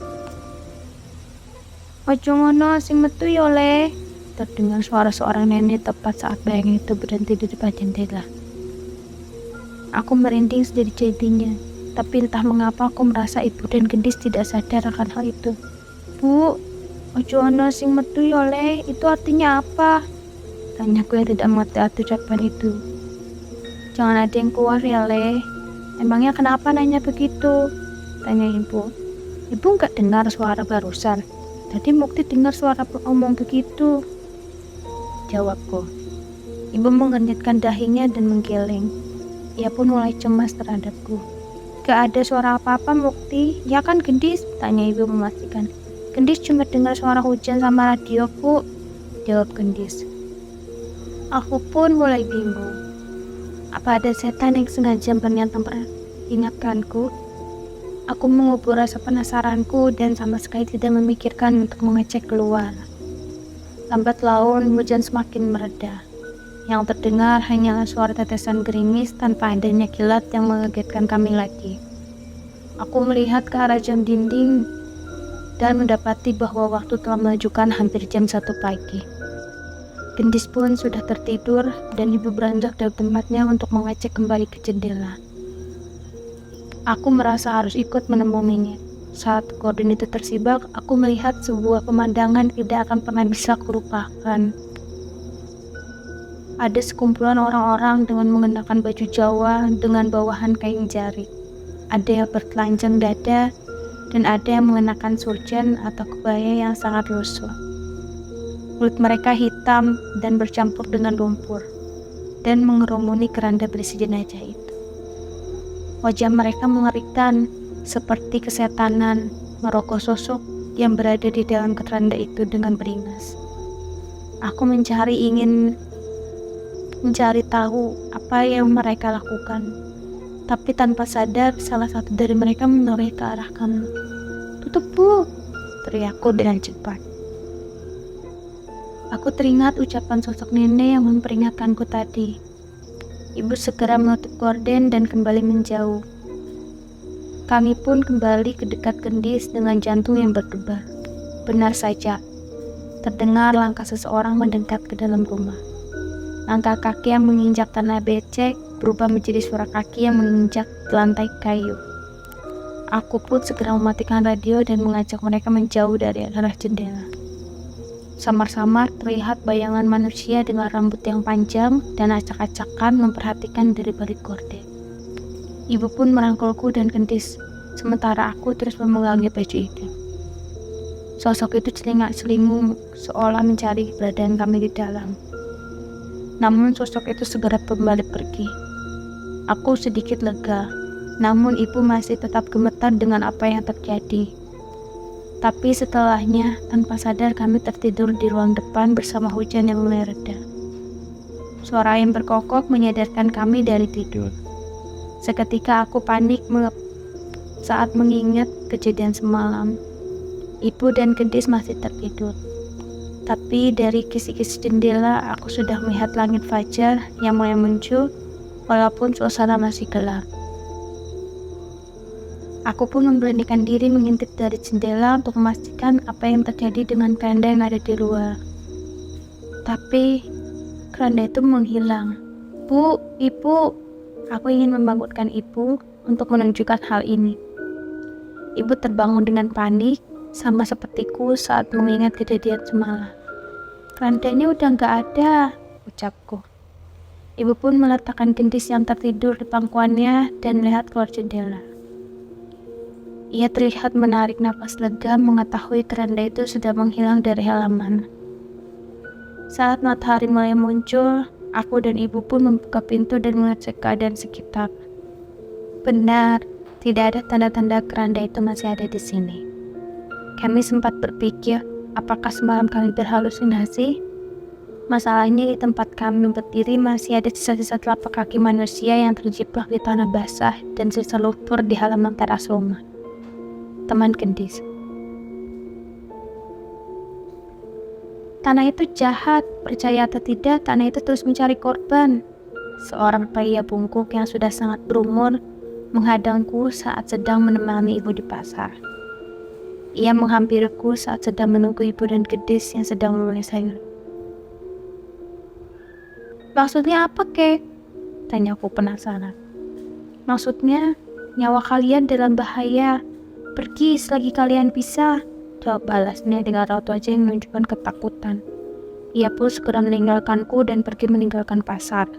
[SPEAKER 1] Ojo ngono sing metu yo Le, terdengar suara seorang nenek tepat saat bayangan itu berhenti di depan jendela. Aku merinding sejadi-jadinya, tapi entah mengapa aku merasa ibu dan Gendis tidak sadar akan hal itu. Bu, ojo ono sing metu yo Le, itu artinya apa? Tanyaku yang tidak mengerti arti ucapan itu. Jangan ada yang keluar ya Le. Emangnya kenapa nanya begitu? Tanya ibu. Ibu nggak dengar suara barusan? Tadi Mukti dengar suara omong begitu, jawabku. Ibu mengernyitkan dahinya dan menggeleng. Ia pun mulai cemas terhadapku. Gak ada suara apa-apa Mukti, ya kan Gendis? Tanya ibu memastikan. Gendis cuma dengar suara hujan sama radio, Bu, jawab Gendis. Aku pun mulai bingung. Apa ada setan yang sengaja berniat memperingatkanku? Aku mengubur rasa penasaranku dan sama sekali tidak memikirkan untuk mengecek keluar. Lambat laun hujan semakin mereda. Yang terdengar hanyalah suara tetesan gerimis tanpa adanya kilat yang mengagetkan kami lagi. Aku melihat ke arah jam dinding dan mendapati bahwa waktu telah menunjukkan hampir jam 1 pagi. Gendis pun sudah tertidur dan ibu beranjak dari tempatnya untuk mengecek kembali ke jendela. Aku merasa harus ikut menemuinya. Saat gorden itu tersibak, aku melihat sebuah pemandangan tidak akan pernah bisa kulupakan. Ada sekumpulan orang-orang dengan mengenakan baju Jawa dengan bawahan kain jari. Ada yang bertelanjang dada, dan ada yang mengenakan surjan atau kebaya yang sangat lusuh. Kulit mereka hitam dan bercampur dengan lumpur, dan mengerumuni keranda berisi jenazah itu. Wajah mereka mengerikan, seperti kesetanan, merogoh sosok yang berada di dalam keranda itu dengan beringas. Aku ingin mencari tahu apa yang mereka lakukan, tapi tanpa sadar salah satu dari mereka menoleh ke arah kami. "Tutup, Bu!" teriakku dengan cepat. Aku teringat ucapan sosok nenek yang memperingatkanku tadi. Ibu segera menutup gorden dan kembali menjauh. Kami pun kembali ke dekat Gendis dengan jantung yang berdebar. Benar saja, terdengar langkah seseorang mendekat ke dalam rumah. Langkah kaki yang menginjak tanah becek berubah menjadi suara kaki yang menginjak di lantai kayu. Aku pun segera mematikan radio dan mengajak mereka menjauh dari arah jendela. Samar-samar terlihat bayangan manusia dengan rambut yang panjang dan acak-acakan memperhatikan dari balik gorden. Ibu pun merangkulku dan Gendis, sementara aku terus memegangi baju itu. Sosok itu celingak-celinguk seolah mencari keberadaan kami di dalam. Namun sosok itu segera kembali pergi. Aku sedikit lega, namun ibu masih tetap gemetar dengan apa yang terjadi. Tapi setelahnya, tanpa sadar kami tertidur di ruang depan bersama hujan yang mulai reda. Suara ayam berkokok menyadarkan kami dari tidur. Seketika aku panik saat mengingat kejadian semalam. Ibu dan Gendis masih tertidur. Tapi dari kisi-kisi jendela, aku sudah melihat langit fajar yang mulai muncul, walaupun suasana masih gelap. Aku pun memberanikan diri mengintip dari jendela untuk memastikan apa yang terjadi dengan keranda yang ada di luar. Tapi, keranda itu menghilang. "Bu, Ibu!" Aku ingin membangunkan ibu untuk menunjukkan hal ini. Ibu terbangun dengan panik, sama sepertiku saat mengingat kejadian semalam. "Kerandanya udah gak ada," ucapku. Ibu pun meletakkan Gendis yang tertidur di pangkuannya dan melihat keluar jendela. Ia terlihat menarik napas lega mengetahui keranda itu sudah menghilang dari halaman. Saat matahari mulai muncul, aku dan ibu pun membuka pintu dan mengecek keadaan sekitar. Benar, tidak ada tanda-tanda keranda itu masih ada di sini. Kami sempat berpikir, apakah semalam kami berhalusinasi? Masalahnya di tempat kami berdiri masih ada sisa-sisa telapak kaki manusia yang terjebak di tanah basah dan sisa lumpur di halaman teras rumah. Teman Gendis. "Tanah itu jahat, percaya atau tidak, tanah itu terus mencari korban." Seorang pria bungkuk yang sudah sangat berumur menghadangku saat sedang menemani ibu di pasar. Ia menghampiriku saat sedang menunggu ibu dan Gendis yang sedang memulai sayur. "Maksudnya apa, Kek?" tanyaku penasaran. "Maksudnya, nyawa kalian dalam bahaya. Pergi selagi kalian bisa," jawab balasnya dengan raut wajah yang menunjukkan ketakutan. Ia pun segera meninggalkanku dan pergi meninggalkan pasar.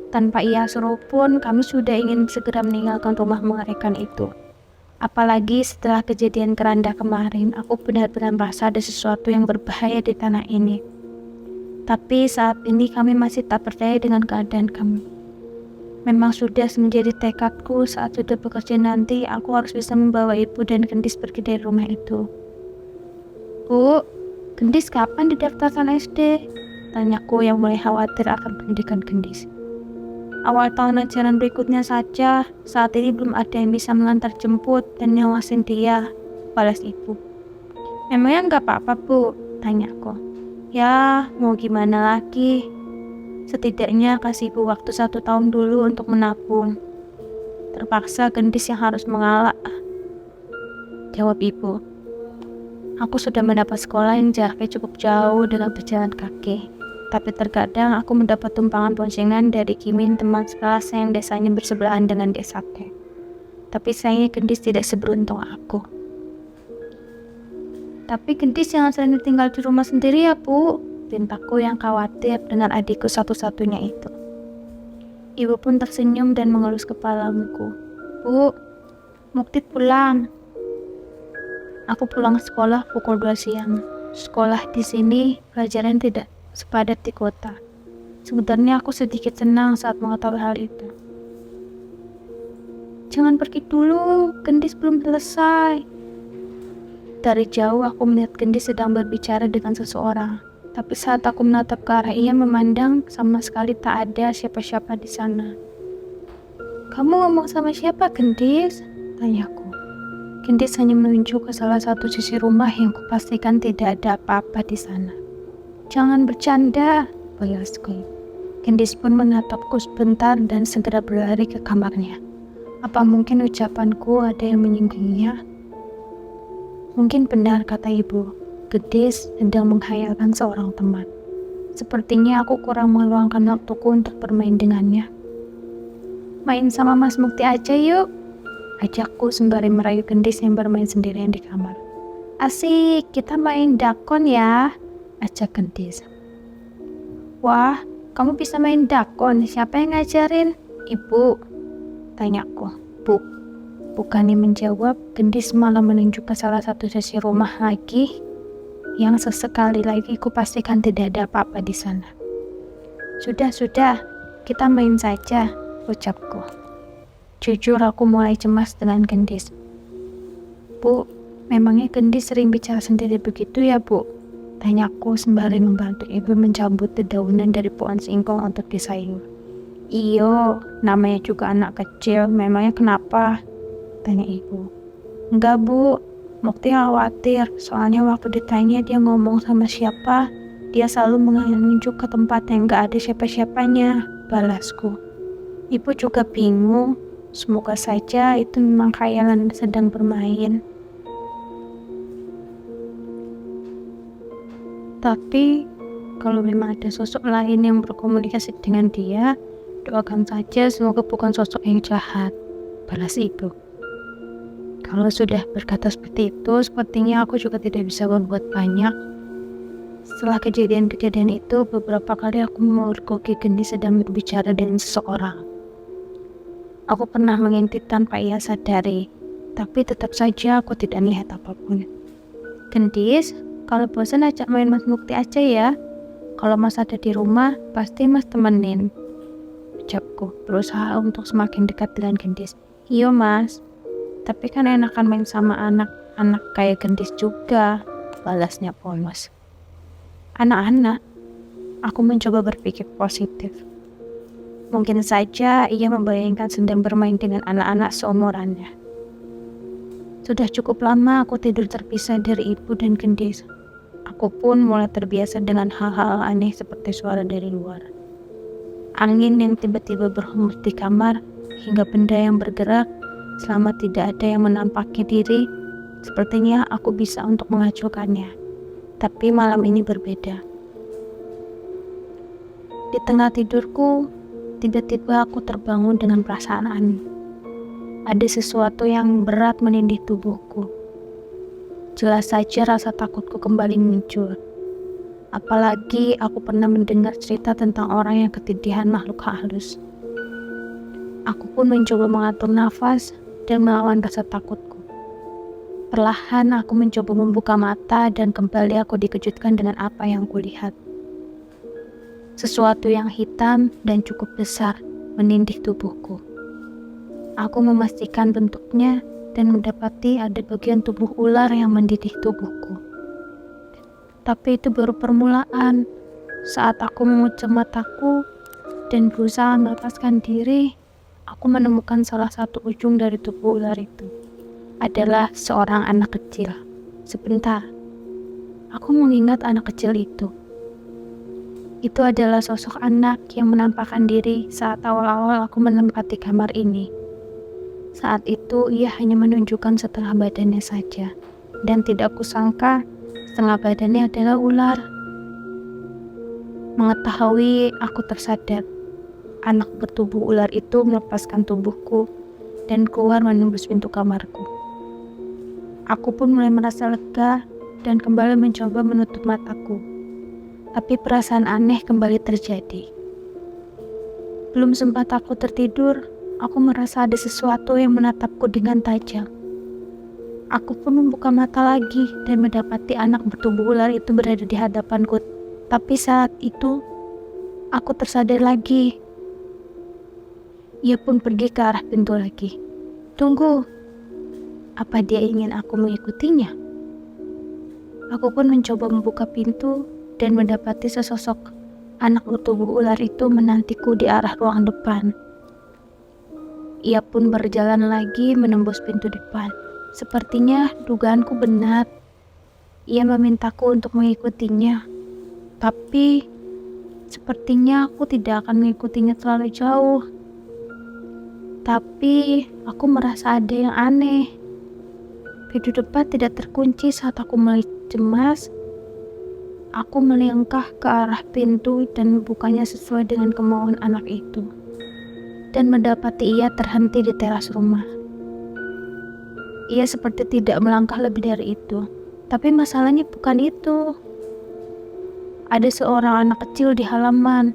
[SPEAKER 1] Tanpa ia suruh pun, kami sudah ingin segera meninggalkan rumah mengerikan itu. Apalagi setelah kejadian keranda kemarin, aku benar-benar merasa ada sesuatu yang berbahaya di tanah ini. Tapi saat ini kami masih tak percaya dengan keadaan kami. Memang sudah menjadi tekadku saat sudah bekerja nanti, aku harus bisa membawa ibu dan Gendis pergi dari rumah itu. "Bu, Gendis kapan didaftarkan SD?" tanyaku yang mulai khawatir akan pendidikan Gendis. "Awal tahun ajaran berikutnya saja, saat ini belum ada yang bisa mengantar jemput dan ngawasin dia," balas ibu. "Memangnya nggak apa-apa, Bu?" tanyaku. "Ya, mau gimana lagi? Setidaknya kasih ibu waktu 1 tahun dulu untuk menabung. Terpaksa Gendis yang harus mengalah," jawab ibu. Aku sudah mendapat sekolah yang jaraknya cukup jauh dengan berjalan kaki. Tapi terkadang aku mendapat tumpangan boncengan dari Kimin, teman sekelas yang desanya bersebelahan dengan desaku. Tapi sayangnya Gendis tidak seberuntung aku. Tapi Gendis jangan sering tinggal di rumah sendiri ya, Bu, pintaku yang khawatir dengan adikku satu-satunya itu. Ibu pun tersenyum dan mengelus kepalaku. Bu, Muktit pulang. Aku pulang sekolah pukul 2 siang. Sekolah di sini pelajaran tidak sepadat di kota. Sebenarnya aku sedikit senang saat mengetahui hal itu. Jangan pergi dulu, Gendis belum selesai. Dari jauh aku melihat Gendis sedang berbicara dengan seseorang. Tapi saat aku menatap ke arah ia memandang, sama sekali tak ada siapa-siapa di sana. Kamu ngomong sama siapa, Gendis? Tanyaku. Gendis hanya menunjuk ke salah satu sisi rumah yang kupastikan tidak ada apa-apa di sana. Jangan bercanda, balasku. Gendis pun menatapku sebentar dan segera berlari ke kamarnya. Apa mungkin ucapanku ada yang menyinggungnya? Mungkin benar kata ibu, Gendis sedang menghayalkan seorang teman. Sepertinya aku kurang meluangkan waktuku untuk bermain dengannya. Main sama Mas Mukti aja yuk, ajakku sembari merayu Gendis yang bermain sendirian di kamar. Asik, kita main dakon ya, ajak Gendis. Wah, kamu bisa main dakon, siapa yang ngajarin? Ibu, tanyaku. Bu, bukannya menjawab, Gendis malah menunjuk ke salah satu sisi rumah lagi yang sesekali lagi kupastikan tidak ada apa-apa di sana. Sudah, kita main saja, ucapku. Jujur aku mulai cemas dengan Gendis. Bu, memangnya Gendis sering bicara sendiri begitu ya, Bu? Tanyaku sembari membantu ibu mencabut dedaunan dari pohon singkong untuk disayur. Iyo, namanya juga anak kecil, memangnya kenapa? Tanya ibu. Enggak, Bu, Mukti khawatir, soalnya waktu ditanya dia ngomong sama siapa, dia selalu menunjuk ke tempat yang gak ada siapa-siapanya, balasku. Ibu juga bingung, semoga saja itu memang khayalan sedang bermain. Tapi, kalau memang ada sosok lain yang berkomunikasi dengan dia, doakan saja semoga bukan sosok yang jahat, balas ibu. Kalau sudah berkata seperti itu, sepertinya aku juga tidak bisa berbuat banyak. Setelah kejadian-kejadian itu, beberapa kali aku memergoki Gendis sedang berbicara dengan seseorang. Aku pernah mengintip tanpa ia sadari, tapi tetap saja aku tidak melihat apapun. Gendis, kalau bosan ajak main Mas Mukti aja ya. Kalau Mas ada di rumah, pasti Mas temenin, ucapku, berusaha untuk semakin dekat dengan Gendis. Iya Mas, tapi kan enakan main sama anak-anak kayak Gendis juga, balasnya polos. Anak-anak? Aku mencoba berpikir positif. Mungkin saja ia membayangkan sedang bermain dengan anak-anak seumurannya. Sudah cukup lama aku tidur terpisah dari ibu dan Gendis. Aku pun mulai terbiasa dengan hal-hal aneh seperti suara dari luar. Angin yang tiba-tiba berhembus di kamar, hingga benda yang bergerak. Selama tidak ada yang menampakkan diri, sepertinya aku bisa untuk mengacuhkannya. Tapi malam ini berbeda. Di tengah tidurku, tiba-tiba aku terbangun dengan perasaan aneh. Ada sesuatu yang berat menindih tubuhku. Jelas saja rasa takutku kembali muncul. Apalagi aku pernah mendengar cerita tentang orang yang ketindihan makhluk halus. Aku pun mencoba mengatur nafas dan melawan rasa takutku. Perlahan aku mencoba membuka mata dan kembali aku dikejutkan dengan apa yang kulihat. Sesuatu yang hitam dan cukup besar menindih tubuhku. Aku memastikan bentuknya dan mendapati ada bagian tubuh ular yang mendidih tubuhku. Tapi itu baru permulaan. Saat aku mengucap mataku dan berusaha melepaskan diri, aku menemukan salah satu ujung dari tubuh ular itu adalah seorang anak kecil. Sebentar, aku mengingat anak kecil itu. Itu adalah sosok anak yang menampakkan diri saat awal-awal aku menempati kamar ini. Saat itu ia hanya menunjukkan setengah badannya saja, dan tidak kusangka setengah badannya adalah ular. Mengetahui, aku tersadar. Anak bertubuh ular itu melepaskan tubuhku dan keluar menembus pintu kamarku. Aku pun mulai merasa lega dan kembali mencoba menutup mataku. Tapi perasaan aneh kembali terjadi. Belum sempat aku tertidur, aku merasa ada sesuatu yang menatapku dengan tajam. Aku pun membuka mata lagi dan mendapati anak bertubuh ular itu berada di hadapanku. Tapi saat itu, aku tersadar lagi. Ia pun pergi ke arah pintu lagi. Tunggu, apa dia ingin aku mengikutinya? Aku pun mencoba membuka pintu dan mendapati sesosok anak bertubuh ular itu menantiku di arah ruang depan. Ia pun berjalan lagi menembus pintu depan. Sepertinya dugaanku benar. Ia memintaku untuk mengikutinya. Tapi sepertinya aku tidak akan mengikutinya terlalu jauh. Tapi aku merasa ada yang aneh. Pintu depan tidak terkunci saat aku mulai cemas. Aku melangkah ke arah pintu dan membukanya sesuai dengan kemauan anak itu. Dan mendapati ia terhenti di teras rumah. Ia seperti tidak melangkah lebih dari itu. Tapi masalahnya bukan itu. Ada seorang anak kecil di halaman.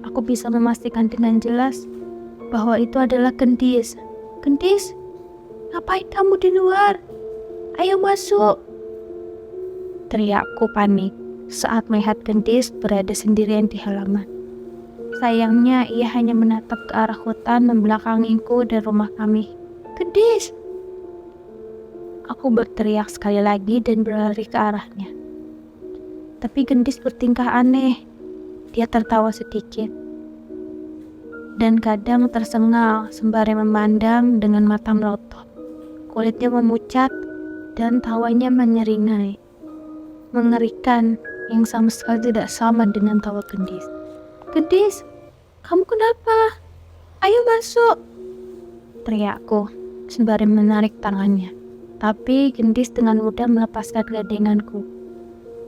[SPEAKER 1] Aku bisa memastikan dengan jelas bahwa itu adalah Gendis. Gendis, ngapain kamu di luar? Ayo masuk. Teriakku panik saat melihat Gendis berada sendirian di halaman. Sayangnya ia hanya menatap ke arah hutan membelakangiku dan rumah kami. Gendis! Aku berteriak sekali lagi dan berlari ke arahnya. Tapi Gendis bertingkah aneh. Dia tertawa sedikit. Dan kadang tersengal sembari memandang dengan mata melotot. Kulitnya memucat dan tawanya menyeringai. Mengerikan yang sama sekali tidak sama dengan tawa Gendis. Gendis, kamu kenapa? Ayo masuk! Teriakku sembari menarik tangannya. Tapi Gendis dengan mudah melepaskan gandenganku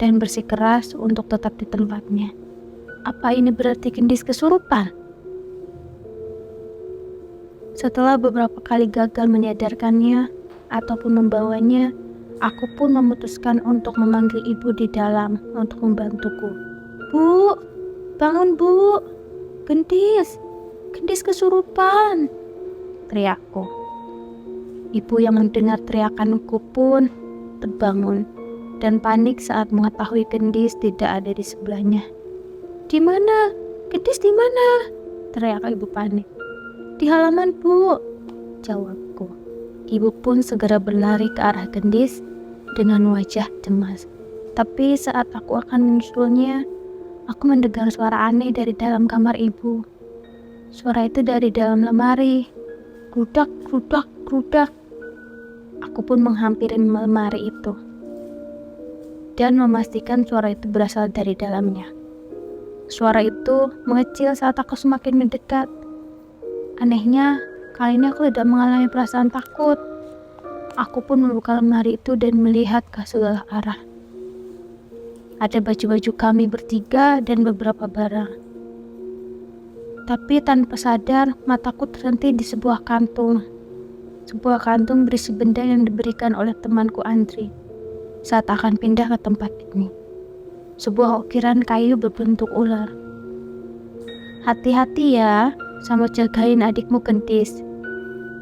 [SPEAKER 1] dan bersikeras untuk tetap di tempatnya. Apa ini berarti Gendis kesurupan? Setelah beberapa kali gagal menyadarkannya ataupun membawanya, aku pun memutuskan untuk memanggil ibu di dalam untuk membantuku. Bu, bangun bu, Gendis kesurupan, teriakku. Ibu yang mendengar teriakanku pun terbangun dan panik saat mengetahui Gendis tidak ada di sebelahnya. Di mana? Gendis di mana? Teriak ibu panik. Di halaman bu, jawabku. Ibu pun segera berlari ke arah Gendis dengan wajah cemas. Tapi saat aku akan menyusulnya, aku mendengar suara aneh dari dalam kamar ibu. Suara itu dari dalam lemari. Grudak, grudak, grudak. Aku pun menghampiri lemari itu dan memastikan suara itu berasal dari dalamnya. Suara itu mengecil saat aku semakin mendekat. Anehnya, kali ini aku tidak mengalami perasaan takut. Aku pun membuka lemari itu dan melihat ke segala arah. Ada baju-baju kami bertiga dan beberapa barang. Tapi tanpa sadar, mataku terhenti di sebuah kantung. Sebuah kantung berisi benda yang diberikan oleh temanku Andri saat akan pindah ke tempat ini. Sebuah ukiran kayu berbentuk ular. Hati-hati ya, sama jagain adikmu Gendis.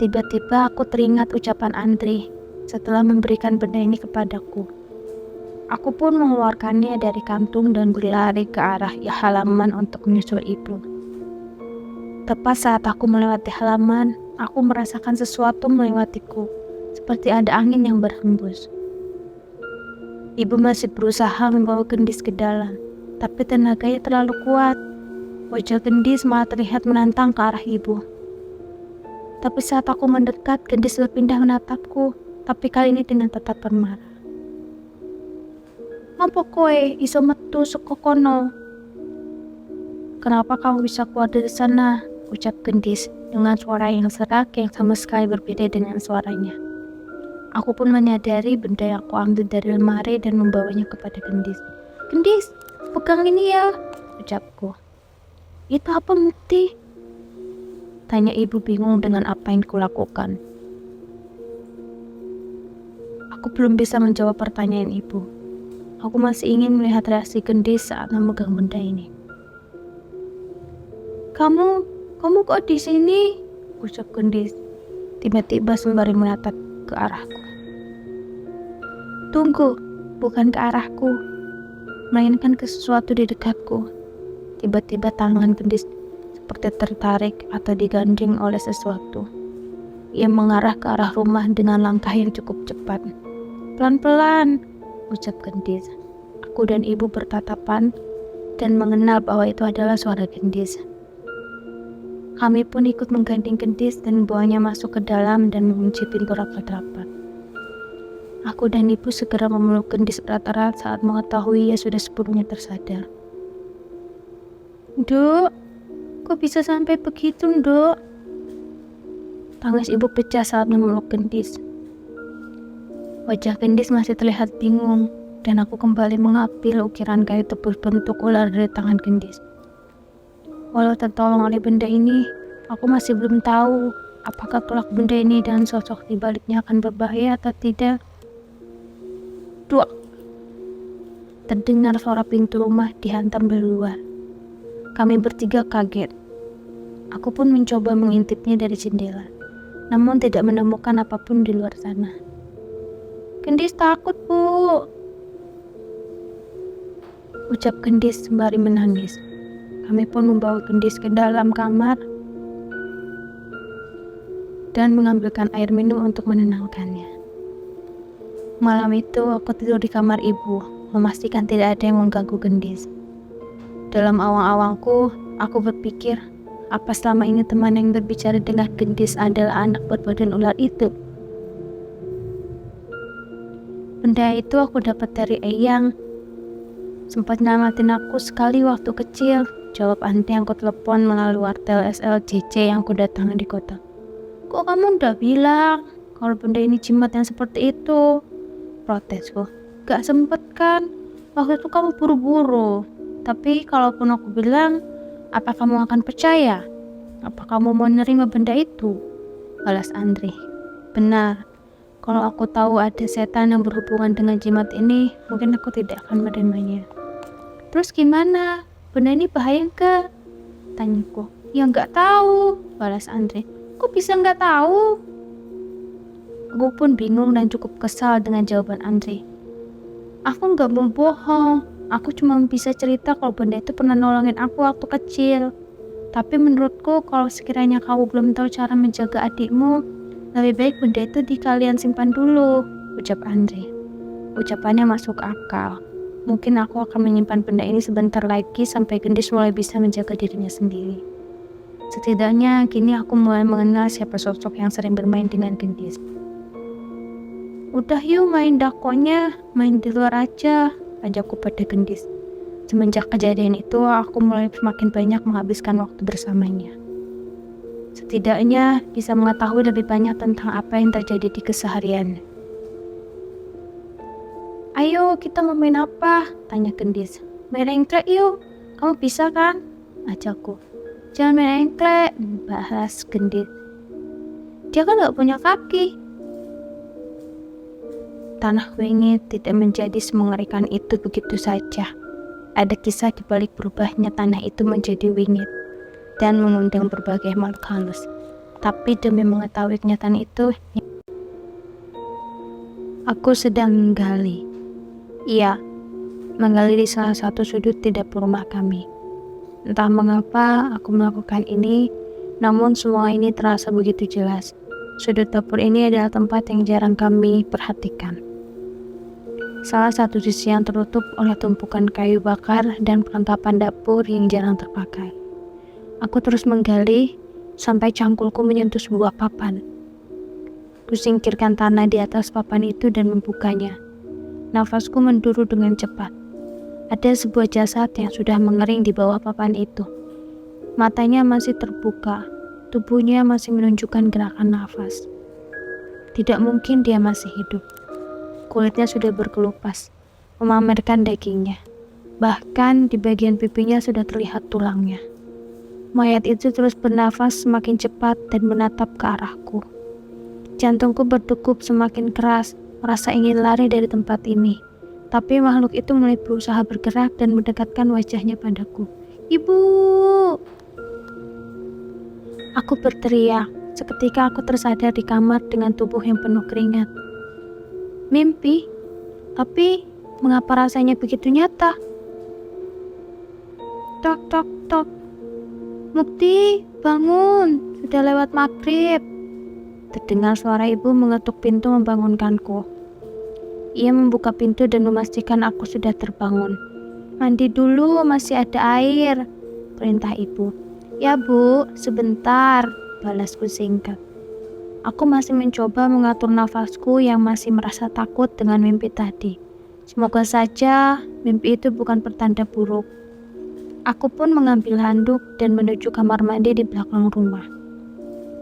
[SPEAKER 1] Tiba-tiba aku teringat ucapan Andri setelah memberikan benda ini kepadaku. Aku pun mengeluarkannya dari kantung dan berlari ke arah halaman untuk menyusul ibu. Tepat saat aku melewati halaman, aku merasakan sesuatu melewatiku, seperti ada angin yang berhembus. Ibu masih berusaha membawa Gendis ke dalam, tapi tenaganya terlalu kuat. Wajah Gendis malah terlihat menantang ke arah ibu. Tapi saat aku mendekat, Gendis berpindah menatapku, tapi kali ini dengan tatapan marah. Apa kowe iso metu saka kono? Kenapa kamu bisa keluar dari sana? Ucap Gendis dengan suara yang serak yang sama sekali berbeda dengan suaranya. Aku pun menyadari benda yang aku ambil dari lemari dan membawanya kepada Gendis. "Gendis, pegang ini ya," ucapku. "Itu apa, Mukti?" tanya ibu bingung dengan apa yang kulakukan. Aku belum bisa menjawab pertanyaan ibu. Aku masih ingin melihat reaksi Gendis saat memegang benda ini. Kamu kok di sini?" ucap Gendis, tiba-tiba sembari menatap ke arahku. "Tunggu, bukan ke arahku, melainkan ke sesuatu di dekatku." Tiba-tiba tangan Gendis seperti tertarik atau digandeng oleh sesuatu. Ia mengarah ke arah rumah dengan langkah yang cukup cepat. "Pelan-pelan," ucap Gendis. Aku dan ibu bertatapan dan mengenal bahwa itu adalah suara Gendis. Kami pun ikut menggandeng Gendis dan membawanya masuk ke dalam dan mengunci pintu rapat-rapat. Aku dan ibu segera memeluk Gendis erat-erat saat mengetahui ia sudah sepenuhnya tersadar. "Duk, kok bisa sampai begitu, Duk?" Tangis ibu pecah saat memeluk Gendis. Wajah Gendis masih terlihat bingung, dan aku kembali mengambil ukiran kayu tebus bentuk ular dari tangan Gendis. Walau tertolong oleh benda ini, aku masih belum tahu apakah kelak benda ini dan sosok di baliknya akan berbahaya atau tidak. Duak! Terdengar suara pintu rumah dihantam dari luar. Kami bertiga kaget. Aku pun mencoba mengintipnya dari jendela, namun tidak menemukan apapun di luar sana. "Gendis takut, Bu," ucap Gendis sembari menangis. Kami pun membawa Gendis ke dalam kamar dan mengambilkan air minum untuk menenangkannya. Malam itu aku tidur di kamar ibu, memastikan tidak ada yang mengganggu Gendis. Dalam awang-awangku, aku berpikir, apa selama ini teman yang berbicara dengan Gendis adalah anak berbadan ular itu? Benda itu aku dapat dari Eyang. Sempat nyelamatin aku sekali waktu kecil, jawab anti yang telepon melalui wartel SLJC yang kudatangi di kota. "Kok kamu udah bilang kalau benda ini jimat yang seperti itu?" protesku. "Gak sempet kan, waktu itu kamu buru-buru. Tapi kalaupun aku bilang, apa kamu akan percaya? Apa kamu mau nerima benda itu?" balas Andri. "Benar, kalau aku tahu ada setan yang berhubungan dengan jimat ini, mungkin aku tidak akan menerimanya." "Terus gimana? Benda ini bahaya enggak?" tanyaku. "Ya nggak tahu," balas Andre. "Kok bisa nggak tahu?" Aku pun bingung dan cukup kesal dengan jawaban Andre. "Aku nggak mau bohong. Aku cuma bisa cerita kalau benda itu pernah nolongin aku waktu kecil. Tapi menurutku kalau sekiranya kamu belum tahu cara menjaga adikmu, lebih baik benda itu kalian simpan dulu," ucap Andre. Ucapannya masuk akal. Mungkin aku akan menyimpan benda ini sebentar lagi sampai Gendis mulai bisa menjaga dirinya sendiri. Setidaknya kini aku mulai mengenal siapa sosok yang sering bermain dengan Gendis. "Udah yuk main dakonya, main di luar aja," ajakku pada Gendis. Semenjak kejadian itu, aku mulai semakin banyak menghabiskan waktu bersamanya. Setidaknya bisa mengetahui lebih banyak tentang apa yang terjadi di keseharian. "Ayo, kita mau main apa?" tanya Gendis. "Main engklek yuk, kamu bisa kan?" ajakku. "Jangan main engklek," bahas Gendis. "Dia kan gak punya kaki." Tanah wingit tidak menjadi semengerikan itu begitu saja. Ada kisah di balik berubahnya tanah itu menjadi wingit dan mengundang berbagai makhluk halus. Tapi demi mengetahui kenyataan itu, aku sedang menggali. Iya, menggali di salah satu sudut di dapur rumah kami. Entah mengapa aku melakukan ini, namun semua ini terasa begitu jelas. Sudut dapur ini adalah tempat yang jarang kami perhatikan. Salah satu sisi yang tertutup oleh tumpukan kayu bakar dan perlengkapan dapur yang jarang terpakai. Aku terus menggali sampai cangkulku menyentuh sebuah papan. Kusingkirkan tanah di atas papan itu dan membukanya. Nafasku menduru dengan cepat. Ada sebuah jasad yang sudah mengering di bawah papan itu. Matanya masih terbuka, tubuhnya masih menunjukkan gerakan nafas. Tidak mungkin dia masih hidup. Kulitnya sudah berkelupas, memamerkan dagingnya. Bahkan di bagian pipinya sudah terlihat tulangnya. Mayat itu terus bernafas semakin cepat dan menatap ke arahku. Jantungku berdegup semakin keras, merasa ingin lari dari tempat ini. Tapi makhluk itu mulai berusaha bergerak dan mendekatkan wajahnya padaku. "Ibu!" Aku berteriak. Seketika aku tersadar di kamar dengan tubuh yang penuh keringat. Mimpi? Tapi mengapa rasanya begitu nyata? Tok, tok, tok. "Mukti, bangun. Sudah lewat maghrib." Terdengar suara ibu mengetuk pintu membangunkanku. Ia membuka pintu dan memastikan aku sudah terbangun. "Mandi dulu, masih ada air," perintah ibu. "Ya bu, sebentar," balasku singkat. Aku masih mencoba mengatur nafasku yang masih merasa takut dengan mimpi tadi. Semoga saja mimpi itu bukan pertanda buruk. Aku pun mengambil handuk dan menuju kamar mandi di belakang rumah.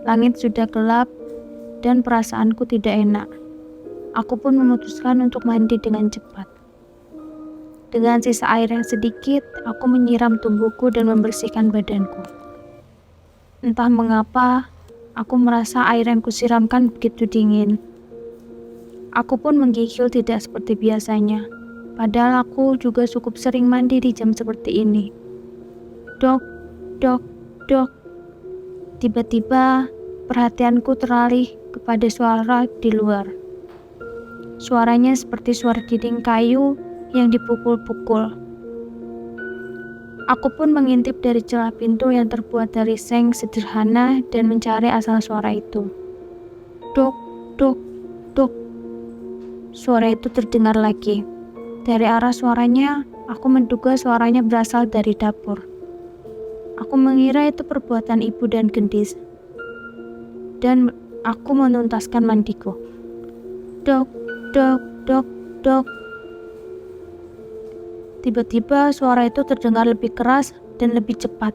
[SPEAKER 1] Langit sudah gelap dan perasaanku tidak enak. Aku pun memutuskan untuk mandi dengan cepat. Dengan sisa air yang sedikit, aku menyiram tubuhku dan membersihkan badanku. Entah mengapa, aku merasa air yang kusiramkan begitu dingin. Aku pun menggigil tidak seperti biasanya, padahal aku juga cukup sering mandi di jam seperti ini. Dok, dok, dok. Tiba-tiba, perhatianku teralih kepada suara di luar. Suaranya seperti suara dinding kayu yang dipukul-pukul. Aku pun mengintip dari celah pintu yang terbuat dari seng sederhana dan mencari asal suara itu. Dok, dok, dok. Suara itu terdengar lagi. Dari arah suaranya, aku menduga suaranya berasal dari dapur. Aku mengira itu perbuatan ibu dan gendis. Dan aku menuntaskan mandiku. Dok, dok, dok, dok. Tiba-tiba suara itu terdengar lebih keras dan lebih cepat.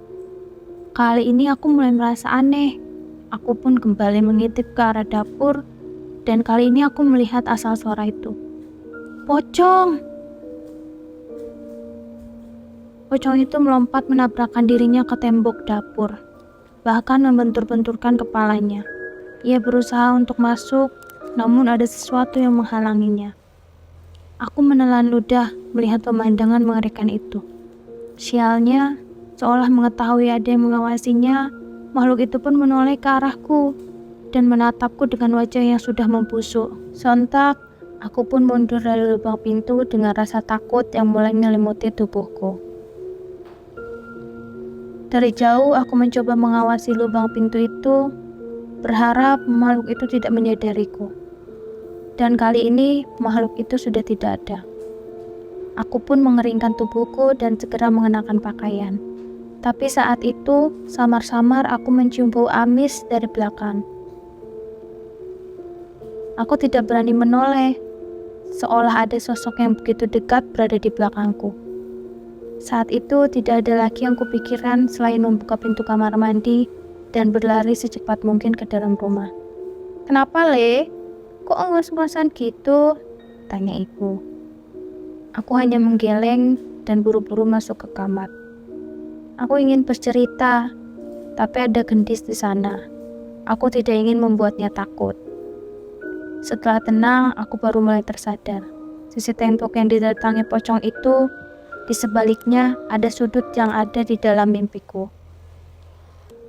[SPEAKER 1] Kali ini aku mulai merasa aneh. Aku pun kembali mengintip ke arah dapur dan kali ini aku melihat asal suara itu. Pocong! Pocong itu melompat menabrakkan dirinya ke tembok dapur, bahkan membentur-benturkan kepalanya. Ia berusaha untuk masuk, namun ada sesuatu yang menghalanginya. Aku menelan ludah melihat pemandangan mengerikan itu. Sialnya, seolah mengetahui ada yang mengawasinya, makhluk itu pun menoleh ke arahku dan menatapku dengan wajah yang sudah membusuk. Sontak, aku pun mundur dari lubang pintu dengan rasa takut yang mulai menyelimuti tubuhku. Dari jauh, aku mencoba mengawasi lubang pintu itu, berharap makhluk itu tidak menyadariku. Dan kali ini makhluk itu sudah tidak ada. Aku pun mengeringkan tubuhku dan segera mengenakan pakaian. Tapi saat itu, samar-samar aku mencium bau amis dari belakang. Aku tidak berani menoleh, seolah ada sosok yang begitu dekat berada di belakangku. Saat itu tidak ada lagi yang kupikirkan selain membuka pintu kamar mandi dan berlari secepat mungkin ke dalam rumah. "Kenapa, Le? Kok ngos-ngosan gitu?" tanya ibu. Aku hanya menggeleng dan buru-buru masuk ke kamar. Aku ingin bercerita, tapi ada gendis di sana. Aku tidak ingin membuatnya takut. Setelah tenang, aku baru mulai tersadar. Sisi tembok yang didatangi pocong itu, di sebaliknya ada sudut yang ada di dalam mimpiku.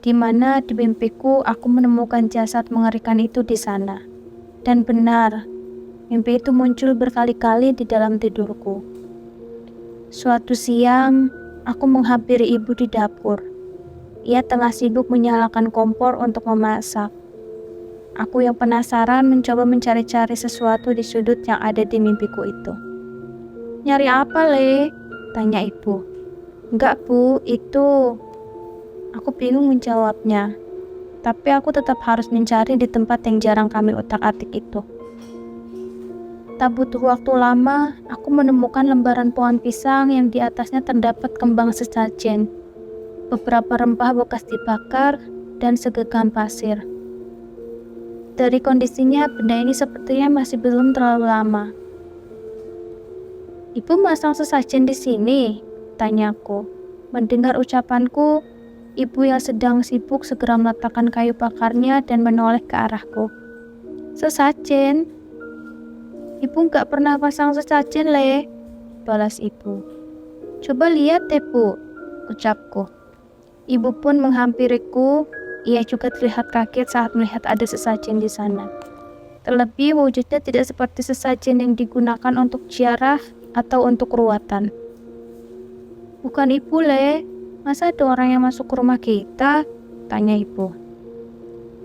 [SPEAKER 1] Di mana di mimpiku aku menemukan jasad mengerikan itu di sana. Dan benar, mimpi itu muncul berkali-kali di dalam tidurku. Suatu siang, aku menghampiri ibu di dapur. Ia tengah sibuk menyalakan kompor untuk memasak. Aku yang penasaran mencoba mencari-cari sesuatu di sudut yang ada di mimpiku itu. "Nyari apa, Le?" tanya ibu. "Enggak, Bu, itu..." Aku bingung menjawabnya. Tapi aku tetap harus mencari di tempat yang jarang kami utak-atik itu. Tak butuh waktu lama, aku menemukan lembaran pohon pisang yang di atasnya terdapat kembang sesajen, beberapa rempah bekas dibakar, dan segenggam pasir. Dari kondisinya, benda ini sepertinya masih belum terlalu lama. Ibu masang sesajen di sini? Tanyaku. Mendengar ucapanku, ibu yang sedang sibuk segera meletakkan kayu bakarnya dan menoleh ke arahku. Sesajen? Ibu nggak pernah pasang sesajen, Le, balas ibu. Coba lihat deh, Bu, ucapku. Ibu pun menghampiriku. Ia juga terlihat kaget saat melihat ada sesajen di sana. Terlebih wujudnya tidak seperti sesajen yang digunakan untuk ziarah atau untuk ruatan. Bukan ibu, Le. Masa ada orang yang masuk ke rumah kita? Tanya ibu.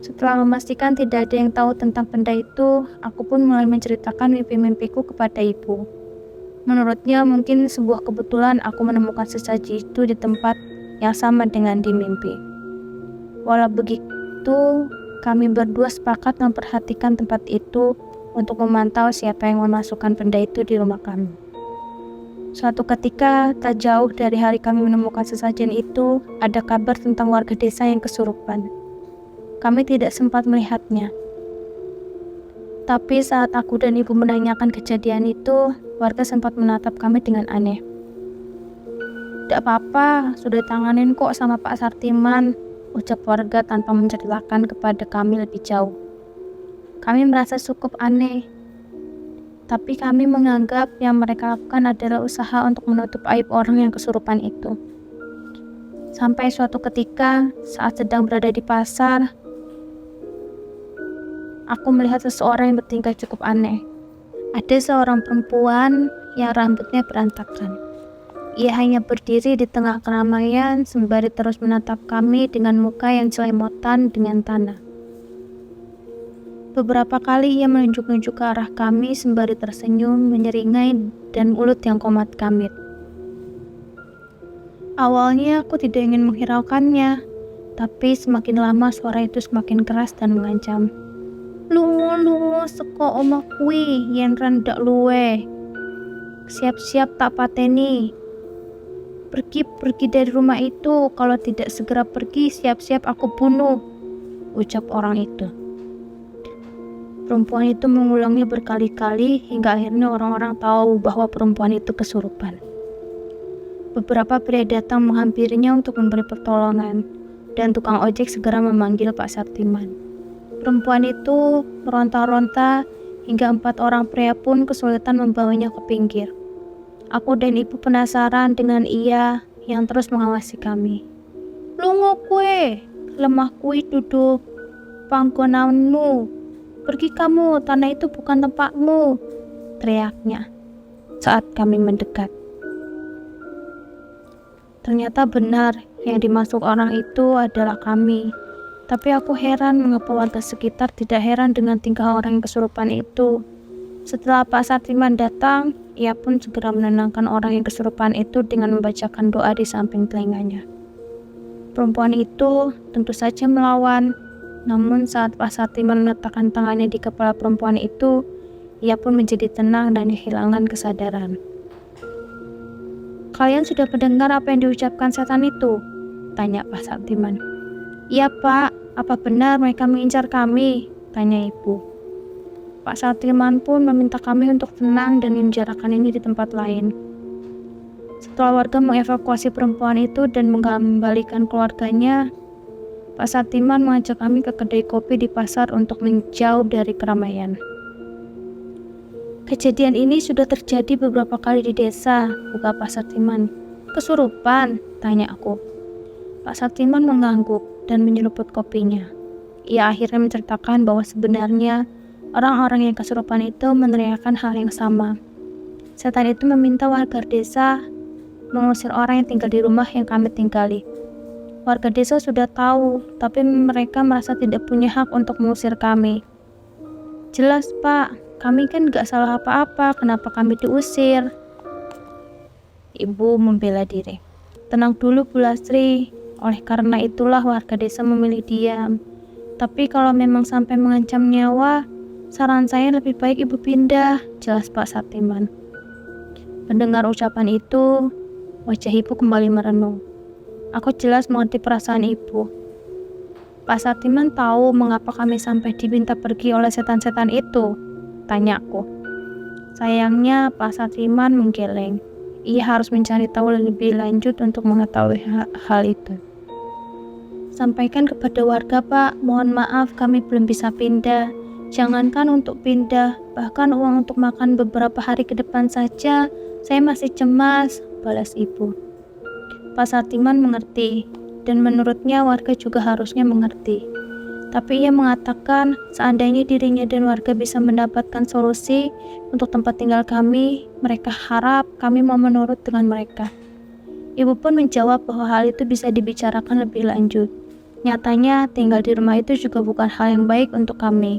[SPEAKER 1] Setelah memastikan tidak ada yang tahu tentang benda itu, aku pun mulai menceritakan mimpi-mimpiku kepada ibu. Menurutnya mungkin sebuah kebetulan aku menemukan sesaji itu di tempat yang sama dengan di mimpi. Walau begitu, kami berdua sepakat memperhatikan tempat itu untuk memantau siapa yang memasukkan benda itu di rumah kami. Suatu ketika, tak jauh dari hari kami menemukan sesajen itu, ada kabar tentang warga desa yang kesurupan. Kami tidak sempat melihatnya. Tapi saat aku dan ibu menanyakan kejadian itu, warga sempat menatap kami dengan aneh. Tidak apa-apa, sudah ditanganin kok sama Pak Sartiman, ucap warga tanpa menceritakan kepada kami lebih jauh. Kami merasa cukup aneh, tapi kami menganggap yang mereka lakukan adalah usaha untuk menutup aib orang yang kesurupan itu. Sampai suatu ketika, saat sedang berada di pasar, aku melihat seseorang yang bertingkah cukup aneh. Ada seorang perempuan yang rambutnya berantakan. Ia hanya berdiri di tengah keramaian sembari terus menatap kami dengan muka yang celemotan dengan tanah. Beberapa kali ia menunjuk-nunjuk ke arah kami sembari tersenyum, menyeringai, dan mulut yang komat kamit. Awalnya aku tidak ingin menghiraukannya, tapi semakin lama suara itu semakin keras dan mengancam. Lu seko omah kuwi yen rendak luwe. Siap-siap tak pateni. Pergi dari rumah itu, kalau tidak segera pergi siap-siap aku bunuh, ucap orang itu. Perempuan itu mengulangnya berkali-kali hingga akhirnya orang-orang tahu bahwa perempuan itu kesurupan. Beberapa pria datang menghampirinya untuk memberi pertolongan, dan tukang ojek segera memanggil Pak Sartiman. Perempuan itu meronta-ronta hingga 4 orang pria pun kesulitan membawanya ke pinggir. Aku dan ibu penasaran dengan ia yang terus mengawasi kami. Lungo kue, lemah kue duduk panggonanmu. Pergi kamu, tanah itu bukan tempatmu, teriaknya saat kami mendekat. Ternyata benar, yang dimaksud orang itu adalah kami. Tapi aku heran mengapa warga sekitar tidak heran dengan tingkah orang yang kesurupan itu. Setelah Pak Sartiman datang, ia pun segera menenangkan orang yang kesurupan itu dengan membacakan doa di samping telinganya. Perempuan itu tentu saja melawan, namun saat Pak Sartiman meletakkan tangannya di kepala perempuan itu, ia pun menjadi tenang dan kehilangan kesadaran. Kalian sudah mendengar apa yang diucapkan setan itu? Tanya Pak Sartiman. Iya Pak, apa benar mereka mengincar kami? Tanya ibu. Pak Sartiman pun meminta kami untuk tenang dan membicarakan ini di tempat lain. Setelah warga mengevakuasi perempuan itu dan mengembalikan keluarganya, Pak Sartiman mengajak kami ke kedai kopi di pasar untuk menjauh dari keramaian. Kejadian ini sudah terjadi beberapa kali di desa, buka Pak Sartiman. Kesurupan? Tanya aku. Pak Sartiman mengangguk dan menyeruput kopinya. Ia akhirnya menceritakan bahwa sebenarnya orang-orang yang kesurupan itu meneriakkan hal yang sama. Setan itu meminta warga desa mengusir orang yang tinggal di rumah yang kami tinggali. Warga desa sudah tahu, tapi mereka merasa tidak punya hak untuk mengusir kami. Jelas Pak, kami kan gak salah apa-apa, kenapa kami diusir? Ibu membela diri. Tenang dulu Bu Lastri, oleh karena itulah warga desa memilih diam. Tapi kalau memang sampai mengancam nyawa, saran saya lebih baik ibu pindah, jelas Pak Sartiman. Mendengar ucapan itu, wajah ibu kembali merenung. Aku jelas mengerti perasaan ibu. Pak Sartiman tahu mengapa kami sampai diminta pergi oleh setan-setan itu? Tanyaku. Sayangnya Pak Sartiman menggeleng. Ia harus mencari tahu lebih lanjut untuk mengetahui hal itu. Sampaikan kepada warga, Pak, mohon maaf kami belum bisa pindah. Jangankan untuk pindah, bahkan uang untuk makan beberapa hari ke depan saja, saya masih cemas, balas ibu. Pak Sartiman mengerti, dan menurutnya warga juga harusnya mengerti. Tapi ia mengatakan seandainya dirinya dan warga bisa mendapatkan solusi untuk tempat tinggal kami, mereka harap kami mau menurut dengan mereka. Ibu pun menjawab bahwa hal itu bisa dibicarakan lebih lanjut. Nyatanya tinggal di rumah itu juga bukan hal yang baik untuk kami.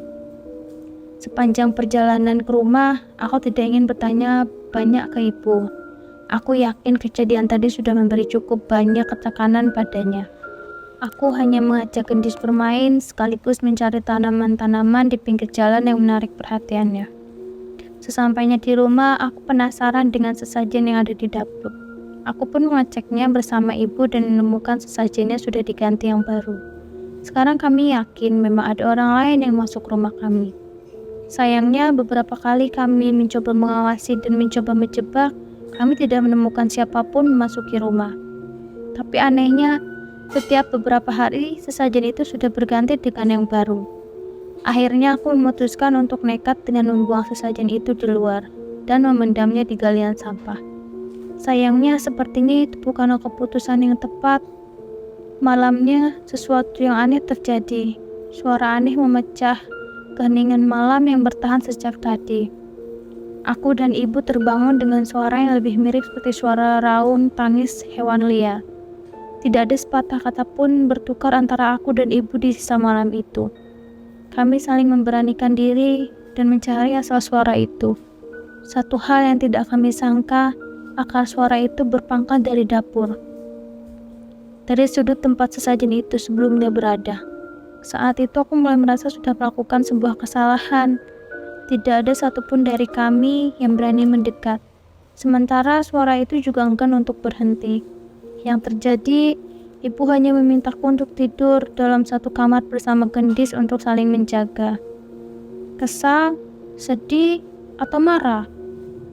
[SPEAKER 1] Sepanjang perjalanan ke rumah, aku tidak ingin bertanya banyak ke ibu. Aku yakin kejadian tadi sudah memberi cukup banyak ketekanan padanya. Aku hanya mengajak gendis bermain sekaligus mencari tanaman-tanaman di pinggir jalan yang menarik perhatiannya. Sesampainya di rumah, aku penasaran dengan sesajen yang ada di dapur. Aku pun mengeceknya bersama ibu dan menemukan sesajennya sudah diganti yang baru. Sekarang kami yakin memang ada orang lain yang masuk rumah kami. Sayangnya beberapa kali kami mencoba mengawasi dan mencoba menjebak, kami tidak menemukan siapapun memasuki rumah. Tapi anehnya, setiap beberapa hari, sesajen itu sudah berganti dengan yang baru. Akhirnya aku memutuskan untuk nekat dengan membuang sesajen itu di luar dan memendamnya di galian sampah. Sayangnya sepertinya itu bukan keputusan yang tepat. Malamnya, sesuatu yang aneh terjadi. Suara aneh memecah, keheningan malam yang bertahan sejak tadi. Aku dan ibu terbangun dengan suara yang lebih mirip seperti suara raung tangis hewan liar. Tidak ada sepatah kata pun bertukar antara aku dan ibu di sisa malam itu. Kami saling memberanikan diri dan mencari asal suara itu. Satu hal yang tidak kami sangka, akar suara itu berpangkat dari dapur. Dari sudut tempat sesajen itu sebelumnya berada. Saat itu aku mulai merasa sudah melakukan sebuah kesalahan. Tidak ada satupun dari kami yang berani mendekat. Sementara suara itu juga enggan untuk berhenti. Yang terjadi, ibu hanya memintaku untuk tidur dalam satu kamar bersama gendis untuk saling menjaga. Kesal, sedih, atau marah?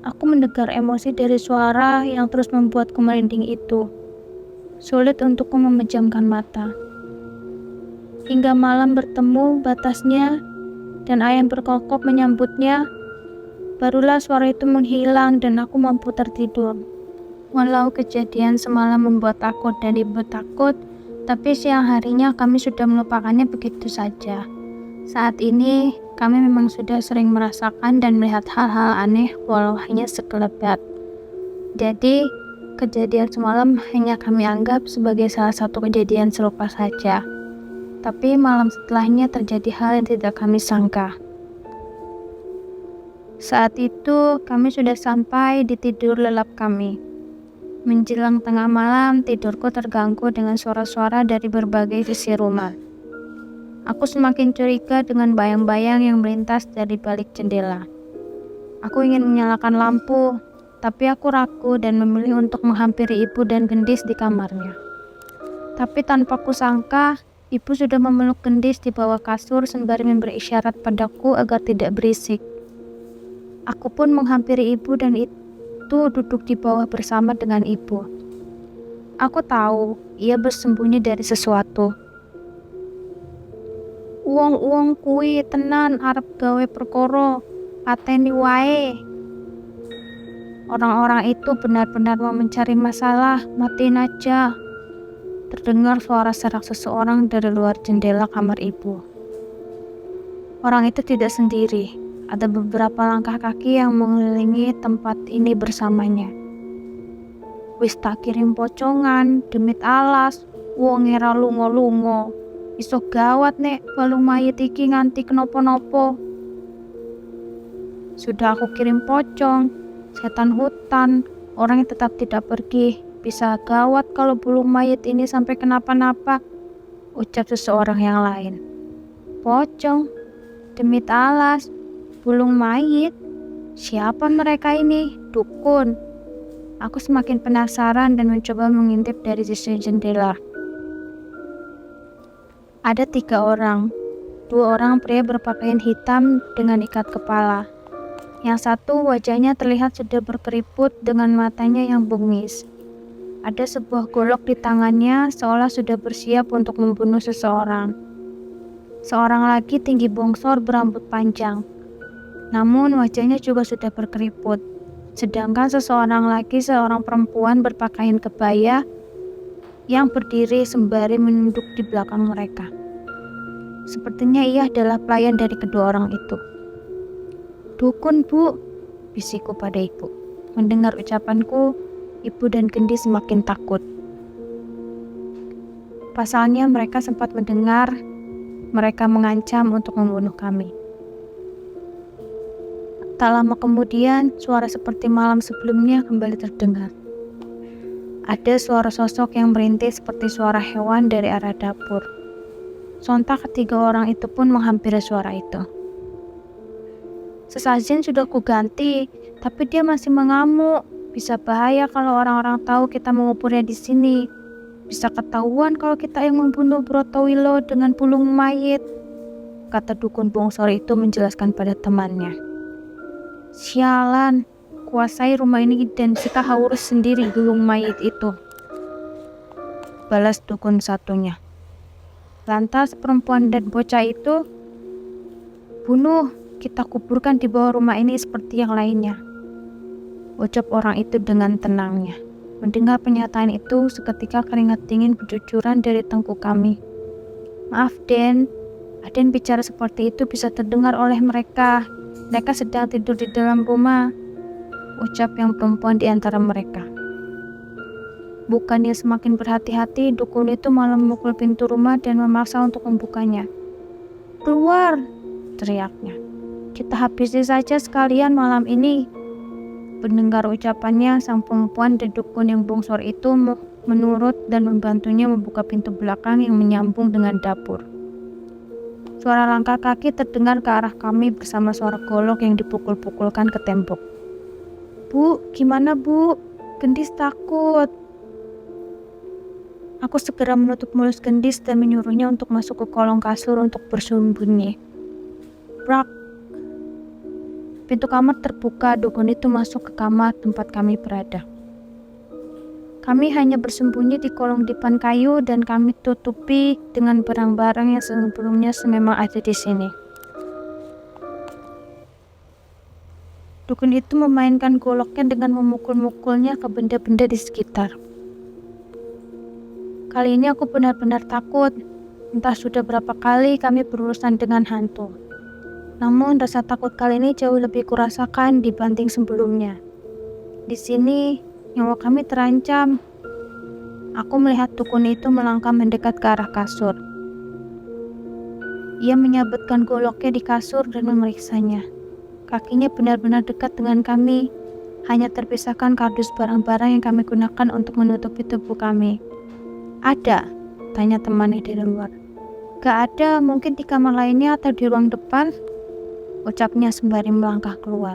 [SPEAKER 1] Aku mendengar emosi dari suara yang terus membuatku merinding itu. Sulit untukku memejamkan mata. Hingga malam bertemu batasnya dan ayam berkokok menyambutnya, barulah suara itu menghilang dan aku mampu tertidur. Walau kejadian semalam membuat aku dan ibu takut, tapi siang harinya kami sudah melupakannya begitu saja. Saat ini, kami memang sudah sering merasakan dan melihat hal-hal aneh walau hanya sekelebat. Jadi, kejadian semalam hanya kami anggap sebagai salah satu kejadian serupa saja. Tapi malam setelahnya terjadi hal yang tidak kami sangka. Saat itu, kami sudah sampai di tidur lelap kami. Menjelang tengah malam, tidurku terganggu dengan suara-suara dari berbagai sisi rumah. Aku semakin curiga dengan bayang-bayang yang melintas dari balik jendela. Aku ingin menyalakan lampu, tapi aku ragu dan memilih untuk menghampiri ibu dan gendis di kamarnya. Tapi tanpa kusangka, ibu sudah memeluk gendis di bawah kasur sembari memberi isyarat padaku agar tidak berisik. Aku pun menghampiri ibu dan itu duduk di bawah bersama dengan ibu. Aku tahu ia bersembunyi dari sesuatu. Uang kui tenan arep gawe perkara, pateni wae. Orang-orang itu benar-benar mau mencari masalah, matiin aja. Terdengar suara serak seseorang dari luar jendela kamar ibu. Orang itu tidak sendiri. Ada beberapa langkah kaki yang mengelilingi tempat ini bersamanya. Wis tak kirim pocongan, demit alas, wong era lungo-lungo. Iso gawat nek balung mayit iki nganti kenapa-napa. Sudah aku kirim pocong, setan hutan, orangnya tetap tidak pergi. Bisa gawat kalau balung mayit ini sampai kenapa-napa, ucap seseorang yang lain. Pocong, demit alas, bulung mayit, siapa mereka ini? Dukun. Aku semakin penasaran dan mencoba mengintip dari sisi jendela. Ada 3 orang. 2 orang pria berpakaian hitam dengan ikat kepala. Yang satu wajahnya terlihat sudah berkeriput dengan matanya yang bengis. Ada sebuah golok di tangannya seolah sudah bersiap untuk membunuh seseorang. Seorang lagi tinggi bongsor berambut panjang. Namun wajahnya juga sudah berkeriput. Sedangkan seorang perempuan berpakaian kebaya yang berdiri sembari menunduk di belakang mereka. Sepertinya ia adalah pelayan dari kedua orang itu. "Dukun, Bu," bisikku pada ibu. Mendengar ucapanku, ibu dan Gendis semakin takut. Pasalnya mereka sempat mendengar mereka mengancam untuk membunuh kami. Tak lama kemudian, suara seperti malam sebelumnya kembali terdengar. Ada suara sosok yang merintih seperti suara hewan dari arah dapur. Sontak ketiga orang itu pun menghampiri suara itu. Sesajen sudah kuganti, tapi dia masih mengamuk. Bisa bahaya kalau orang-orang tahu kita menguburnya di sini. Bisa ketahuan kalau kita yang membunuh Brotowilo dengan pulung mayit, kata dukun bongsor itu menjelaskan pada temannya. Sialan, kuasai rumah ini dan kita harus sendiri pulung mayit itu, balas dukun satunya. Lantas perempuan dan bocah itu, bunuh, kita kuburkan di bawah rumah ini seperti yang lainnya, ucap orang itu dengan tenangnya. Mendengar pernyataan itu, seketika keringat dingin bercucuran dari tengkuk kami. Maaf, Den. Aden bicara seperti itu bisa terdengar oleh mereka. Mereka sedang tidur di dalam rumah, ucap yang perempuan di antara mereka. Bukannya semakin berhati-hati, dukun itu malah memukul pintu rumah dan memaksa untuk membukanya. Keluar, teriaknya. Kita habisi saja sekalian malam ini. Mendengar ucapannya, sang perempuan dan dukun yang bongsor itu menurut dan membantunya membuka pintu belakang yang menyambung dengan dapur. Suara langkah kaki terdengar ke arah kami bersama suara golok yang dipukul-pukulkan ke tembok. Bu, gimana Bu? Gendis takut. Aku segera menutup mulut Gendis dan menyuruhnya untuk masuk ke kolong kasur untuk bersembunyi. Brak. Pintu kamar terbuka, dukun itu masuk ke kamar tempat kami berada. Kami hanya bersembunyi di kolong dipan kayu dan kami tutupi dengan barang-barang yang sebelumnya memang ada di sini. Dukun itu memainkan goloknya dengan memukul-mukulnya ke benda-benda di sekitar. Kali ini aku benar-benar takut. Entah sudah berapa kali kami berurusan dengan hantu. Namun rasa takut kali ini jauh lebih kurasakan dibanding sebelumnya. Di sini, nyawa kami terancam. Aku melihat dukun itu melangkah mendekat ke arah kasur. Ia menyabetkan goloknya di kasur dan memeriksanya. Kakinya benar-benar dekat dengan kami. Hanya terpisahkan kardus barang-barang yang kami gunakan untuk menutupi tubuh kami. Ada? Tanya temannya dari luar. Gak ada, mungkin di kamar lainnya atau di ruang depan, ucapnya sembari melangkah keluar.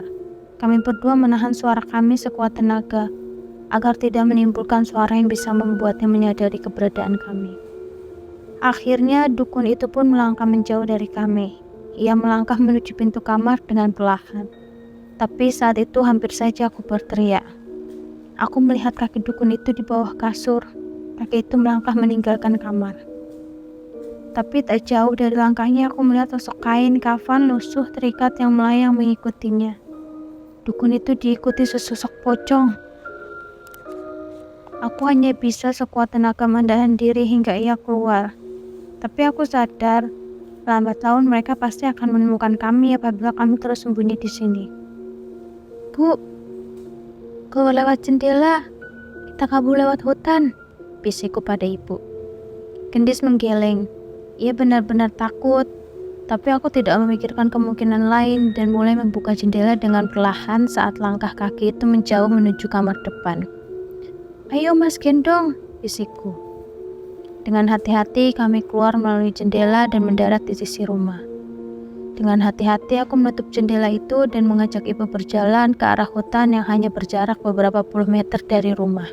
[SPEAKER 1] Kami berdua menahan suara kami sekuat tenaga, agar tidak menimbulkan suara yang bisa membuatnya menyadari keberadaan kami. Akhirnya dukun itu pun melangkah menjauh dari kami. Ia melangkah menuju pintu kamar dengan perlahan. Tapi saat itu hampir saja aku berteriak. Aku melihat kaki dukun itu di bawah kasur. Kaki itu melangkah meninggalkan kamar. Tapi tak jauh dari langkahnya aku melihat sosok kain kafan lusuh terikat yang melayang mengikutinya. Dukun itu diikuti sesosok pocong. Aku hanya bisa sekuat tenaga menahan diri hingga ia keluar. Tapi aku sadar, lambat laun mereka pasti akan menemukan kami apabila kami terus sembunyi di sini. Bu, kau lewat jendela, kita kabur lewat hutan, bisikku pada ibu. Gendis menggeleng. Ia benar-benar takut, tapi aku tidak memikirkan kemungkinan lain dan mulai membuka jendela dengan perlahan saat langkah kaki itu menjauh menuju kamar depan. Ayo Mas Gendong, bisikku. Dengan hati-hati kami keluar melalui jendela dan mendarat di sisi rumah. Dengan hati-hati aku menutup jendela itu dan mengajak ibu berjalan ke arah hutan yang hanya berjarak beberapa puluh meter dari rumah.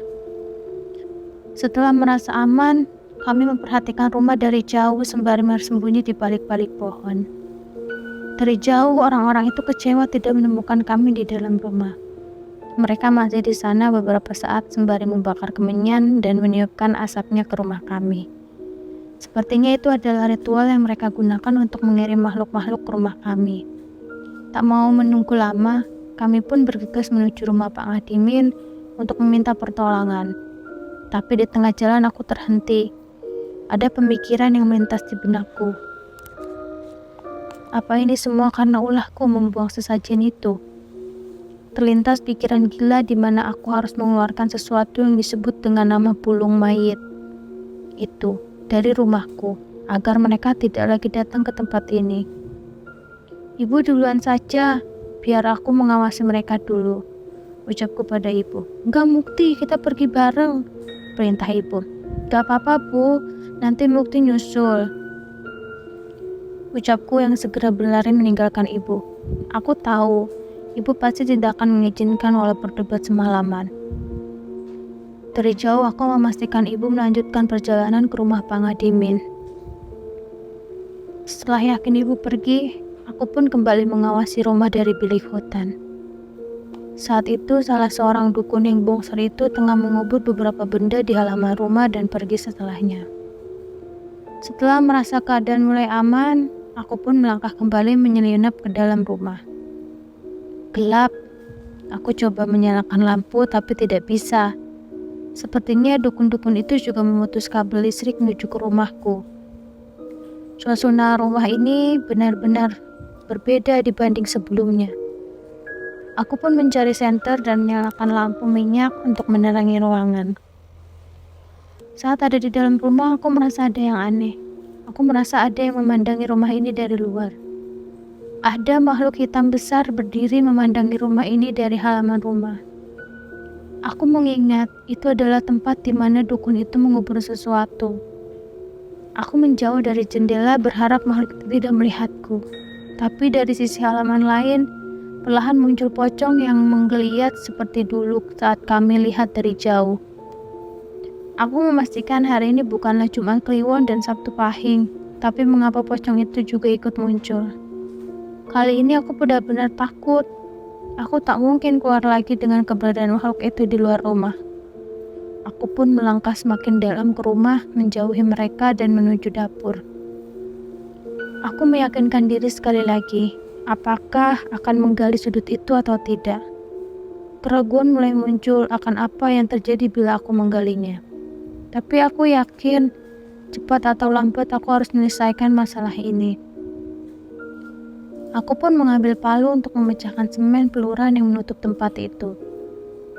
[SPEAKER 1] Setelah merasa aman, Kami memperhatikan rumah dari jauh sembari bersembunyi di balik-balik pohon. Dari jauh orang-orang itu kecewa tidak menemukan kami di dalam rumah. Mereka masih di sana beberapa saat sembari membakar kemenyan dan meniupkan asapnya ke rumah kami. Sepertinya itu adalah ritual yang mereka gunakan untuk mengirim makhluk-makhluk ke rumah kami. Tak mau menunggu lama, kami pun bergegas menuju rumah Pak Ngadimin untuk meminta pertolongan. Tapi di tengah jalan aku terhenti. Ada pemikiran yang melintas di benakku. Apa ini semua karena ulahku membuang sesajen itu? Terlintas pikiran gila di mana aku harus mengeluarkan sesuatu yang disebut dengan nama bulung mayit itu dari rumahku, agar mereka tidak lagi datang ke tempat ini. Ibu duluan saja, biar aku mengawasi mereka dulu, ucapku pada ibu. Enggak Mukti, kita pergi bareng, perintah ibu. Gak apa-apa Bu, nanti Mukti nyusul, ucapku yang segera berlari meninggalkan ibu. Aku tahu, ibu pasti tidak akan mengizinkan walau berdebat semalaman. Dari jauh aku memastikan ibu melanjutkan perjalanan ke rumah Pak Ngadimin. Setelah yakin ibu pergi, aku pun kembali mengawasi rumah dari bilik hutan. Saat itu salah seorang dukun yang bongsor itu tengah mengubur beberapa benda di halaman rumah dan pergi setelahnya. Setelah merasa keadaan mulai aman, aku pun melangkah kembali menyelinap ke dalam rumah. Gelap. Aku coba menyalakan lampu tapi tidak bisa. Sepertinya dukun-dukun itu juga memutus kabel listrik menuju ke rumahku. Suasana rumah ini benar-benar berbeda dibanding sebelumnya. Aku pun mencari senter dan menyalakan lampu minyak untuk menerangi ruangan. Saat ada di dalam rumah, aku merasa ada yang aneh. Aku merasa ada yang memandangi rumah ini dari luar. Ada makhluk hitam besar berdiri memandangi rumah ini dari halaman rumah. Aku mengingat itu adalah tempat di mana dukun itu mengubur sesuatu. Aku menjauh dari jendela berharap makhluk itu tidak melihatku. Tapi dari sisi halaman lain, perlahan muncul pocong yang menggeliat seperti dulu saat kami lihat dari jauh. Aku memastikan hari ini bukanlah Jumat Kliwon dan Sabtu Pahing, tapi mengapa pocong itu juga ikut muncul. Kali ini aku benar-benar takut. Aku tak mungkin keluar lagi dengan keberadaan makhluk itu di luar rumah. Aku pun melangkah semakin dalam ke rumah, menjauhi mereka dan menuju dapur. Aku meyakinkan diri sekali lagi, apakah akan menggali sudut itu atau tidak. Keraguan mulai muncul akan apa yang terjadi bila aku menggalinya. Tapi aku yakin, cepat atau lambat aku harus menyelesaikan masalah ini. Aku pun mengambil palu untuk memecahkan semen peluran yang menutup tempat itu.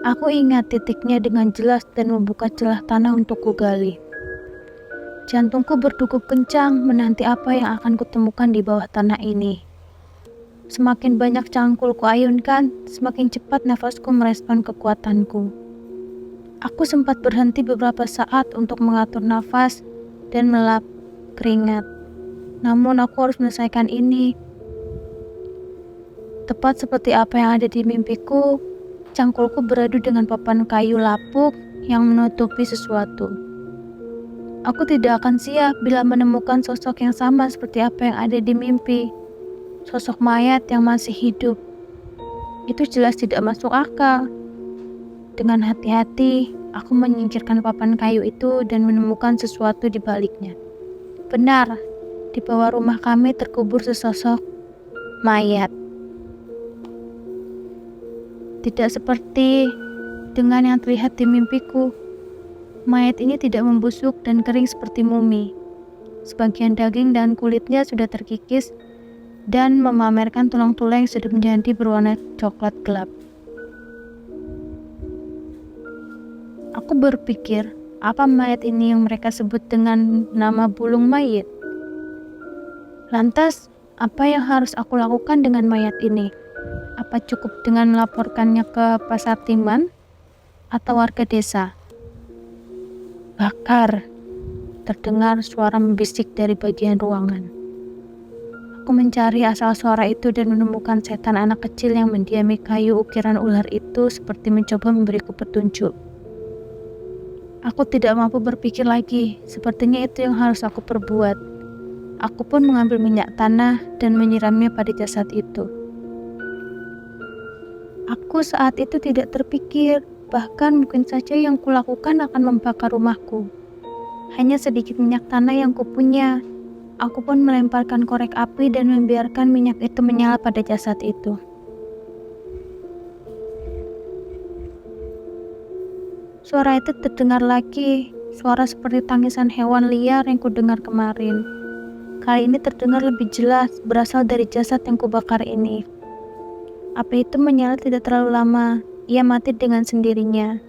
[SPEAKER 1] Aku ingat titiknya dengan jelas dan membuka celah tanah untuk kugali. Jantungku berdegup kencang menanti apa yang akan kutemukan di bawah tanah ini. Semakin banyak cangkul kuayunkan, semakin cepat nafasku merespon kekuatanku. Aku sempat berhenti beberapa saat untuk mengatur nafas dan melap keringat. Namun aku harus menyelesaikan ini. Tepat seperti apa yang ada di mimpiku, cangkulku beradu dengan papan kayu lapuk yang menutupi sesuatu. Aku tidak akan siap bila menemukan sosok yang sama seperti apa yang ada di mimpi. Sosok mayat yang masih hidup. Itu jelas tidak masuk akal. Dengan hati-hati, aku menyingkirkan papan kayu itu dan menemukan sesuatu di baliknya. Benar, di bawah rumah kami terkubur sesosok mayat. Tidak seperti dengan yang terlihat di mimpiku. Mayat ini tidak membusuk dan kering seperti mumi. Sebagian daging dan kulitnya sudah terkikis dan memamerkan tulang-tulang yang sudah menjadi berwarna coklat gelap. Aku berpikir, apa mayat ini yang mereka sebut dengan nama bulung mayit? Lantas, apa yang harus aku lakukan dengan mayat ini? Apa cukup dengan melaporkannya ke Pasar Timban atau warga desa? Bakar, terdengar suara membisik dari bagian ruangan. Aku mencari asal suara itu dan menemukan setan anak kecil yang mendiami kayu ukiran ular itu seperti mencoba memberiku petunjuk. Aku tidak mampu berpikir lagi, sepertinya itu yang harus aku perbuat. Aku pun mengambil minyak tanah dan menyiramnya pada jasad itu. Aku saat itu tidak terpikir, bahkan mungkin saja yang kulakukan akan membakar rumahku. Hanya sedikit minyak tanah yang kupunya. Aku pun melemparkan korek api dan membiarkan minyak itu menyala pada jasad itu. Suara itu terdengar lagi, suara seperti tangisan hewan liar yang kudengar kemarin. Kali ini terdengar lebih jelas, berasal dari jasad yang kubakar ini. Api itu menyala tidak terlalu lama, ia mati dengan sendirinya.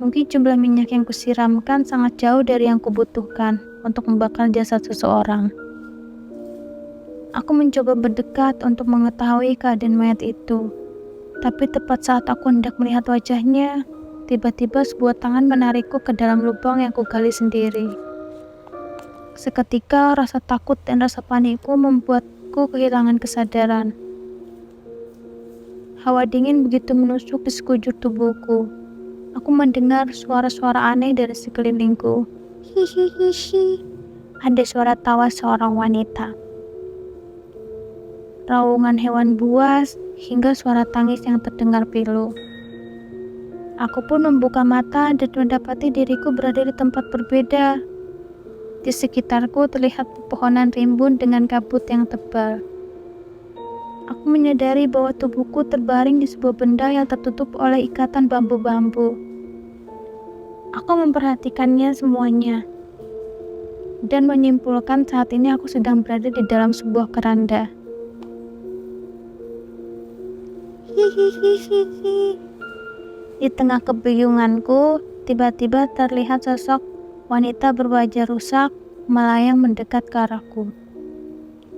[SPEAKER 1] Mungkin jumlah minyak yang kusiramkan sangat jauh dari yang kubutuhkan untuk membakar jasad seseorang. Aku mencoba berdekat untuk mengetahui keadaan mayat itu. Tapi tepat saat aku hendak melihat wajahnya, tiba-tiba sebuah tangan menarikku ke dalam lubang yang kugali sendiri. Seketika rasa takut dan rasa panikku membuatku kehilangan kesadaran. Hawa dingin begitu menusuk di sekujur tubuhku. Aku mendengar suara-suara aneh dari sekelilingku. Hihihihi. Ada suara tawa seorang wanita. Raungan hewan buas hingga suara tangis yang terdengar pilu. Aku pun membuka mata dan mendapati diriku berada di tempat berbeda. Di sekitarku terlihat pepohonan rimbun dengan kabut yang tebal. Aku menyadari bahwa tubuhku terbaring di sebuah benda yang tertutup oleh ikatan bambu-bambu. Aku memperhatikannya semuanya dan menyimpulkan saat ini aku sedang berada di dalam sebuah keranda. Hihihihi. Di tengah kebingunganku, tiba-tiba terlihat sosok wanita berwajah rusak melayang mendekat ke arahku.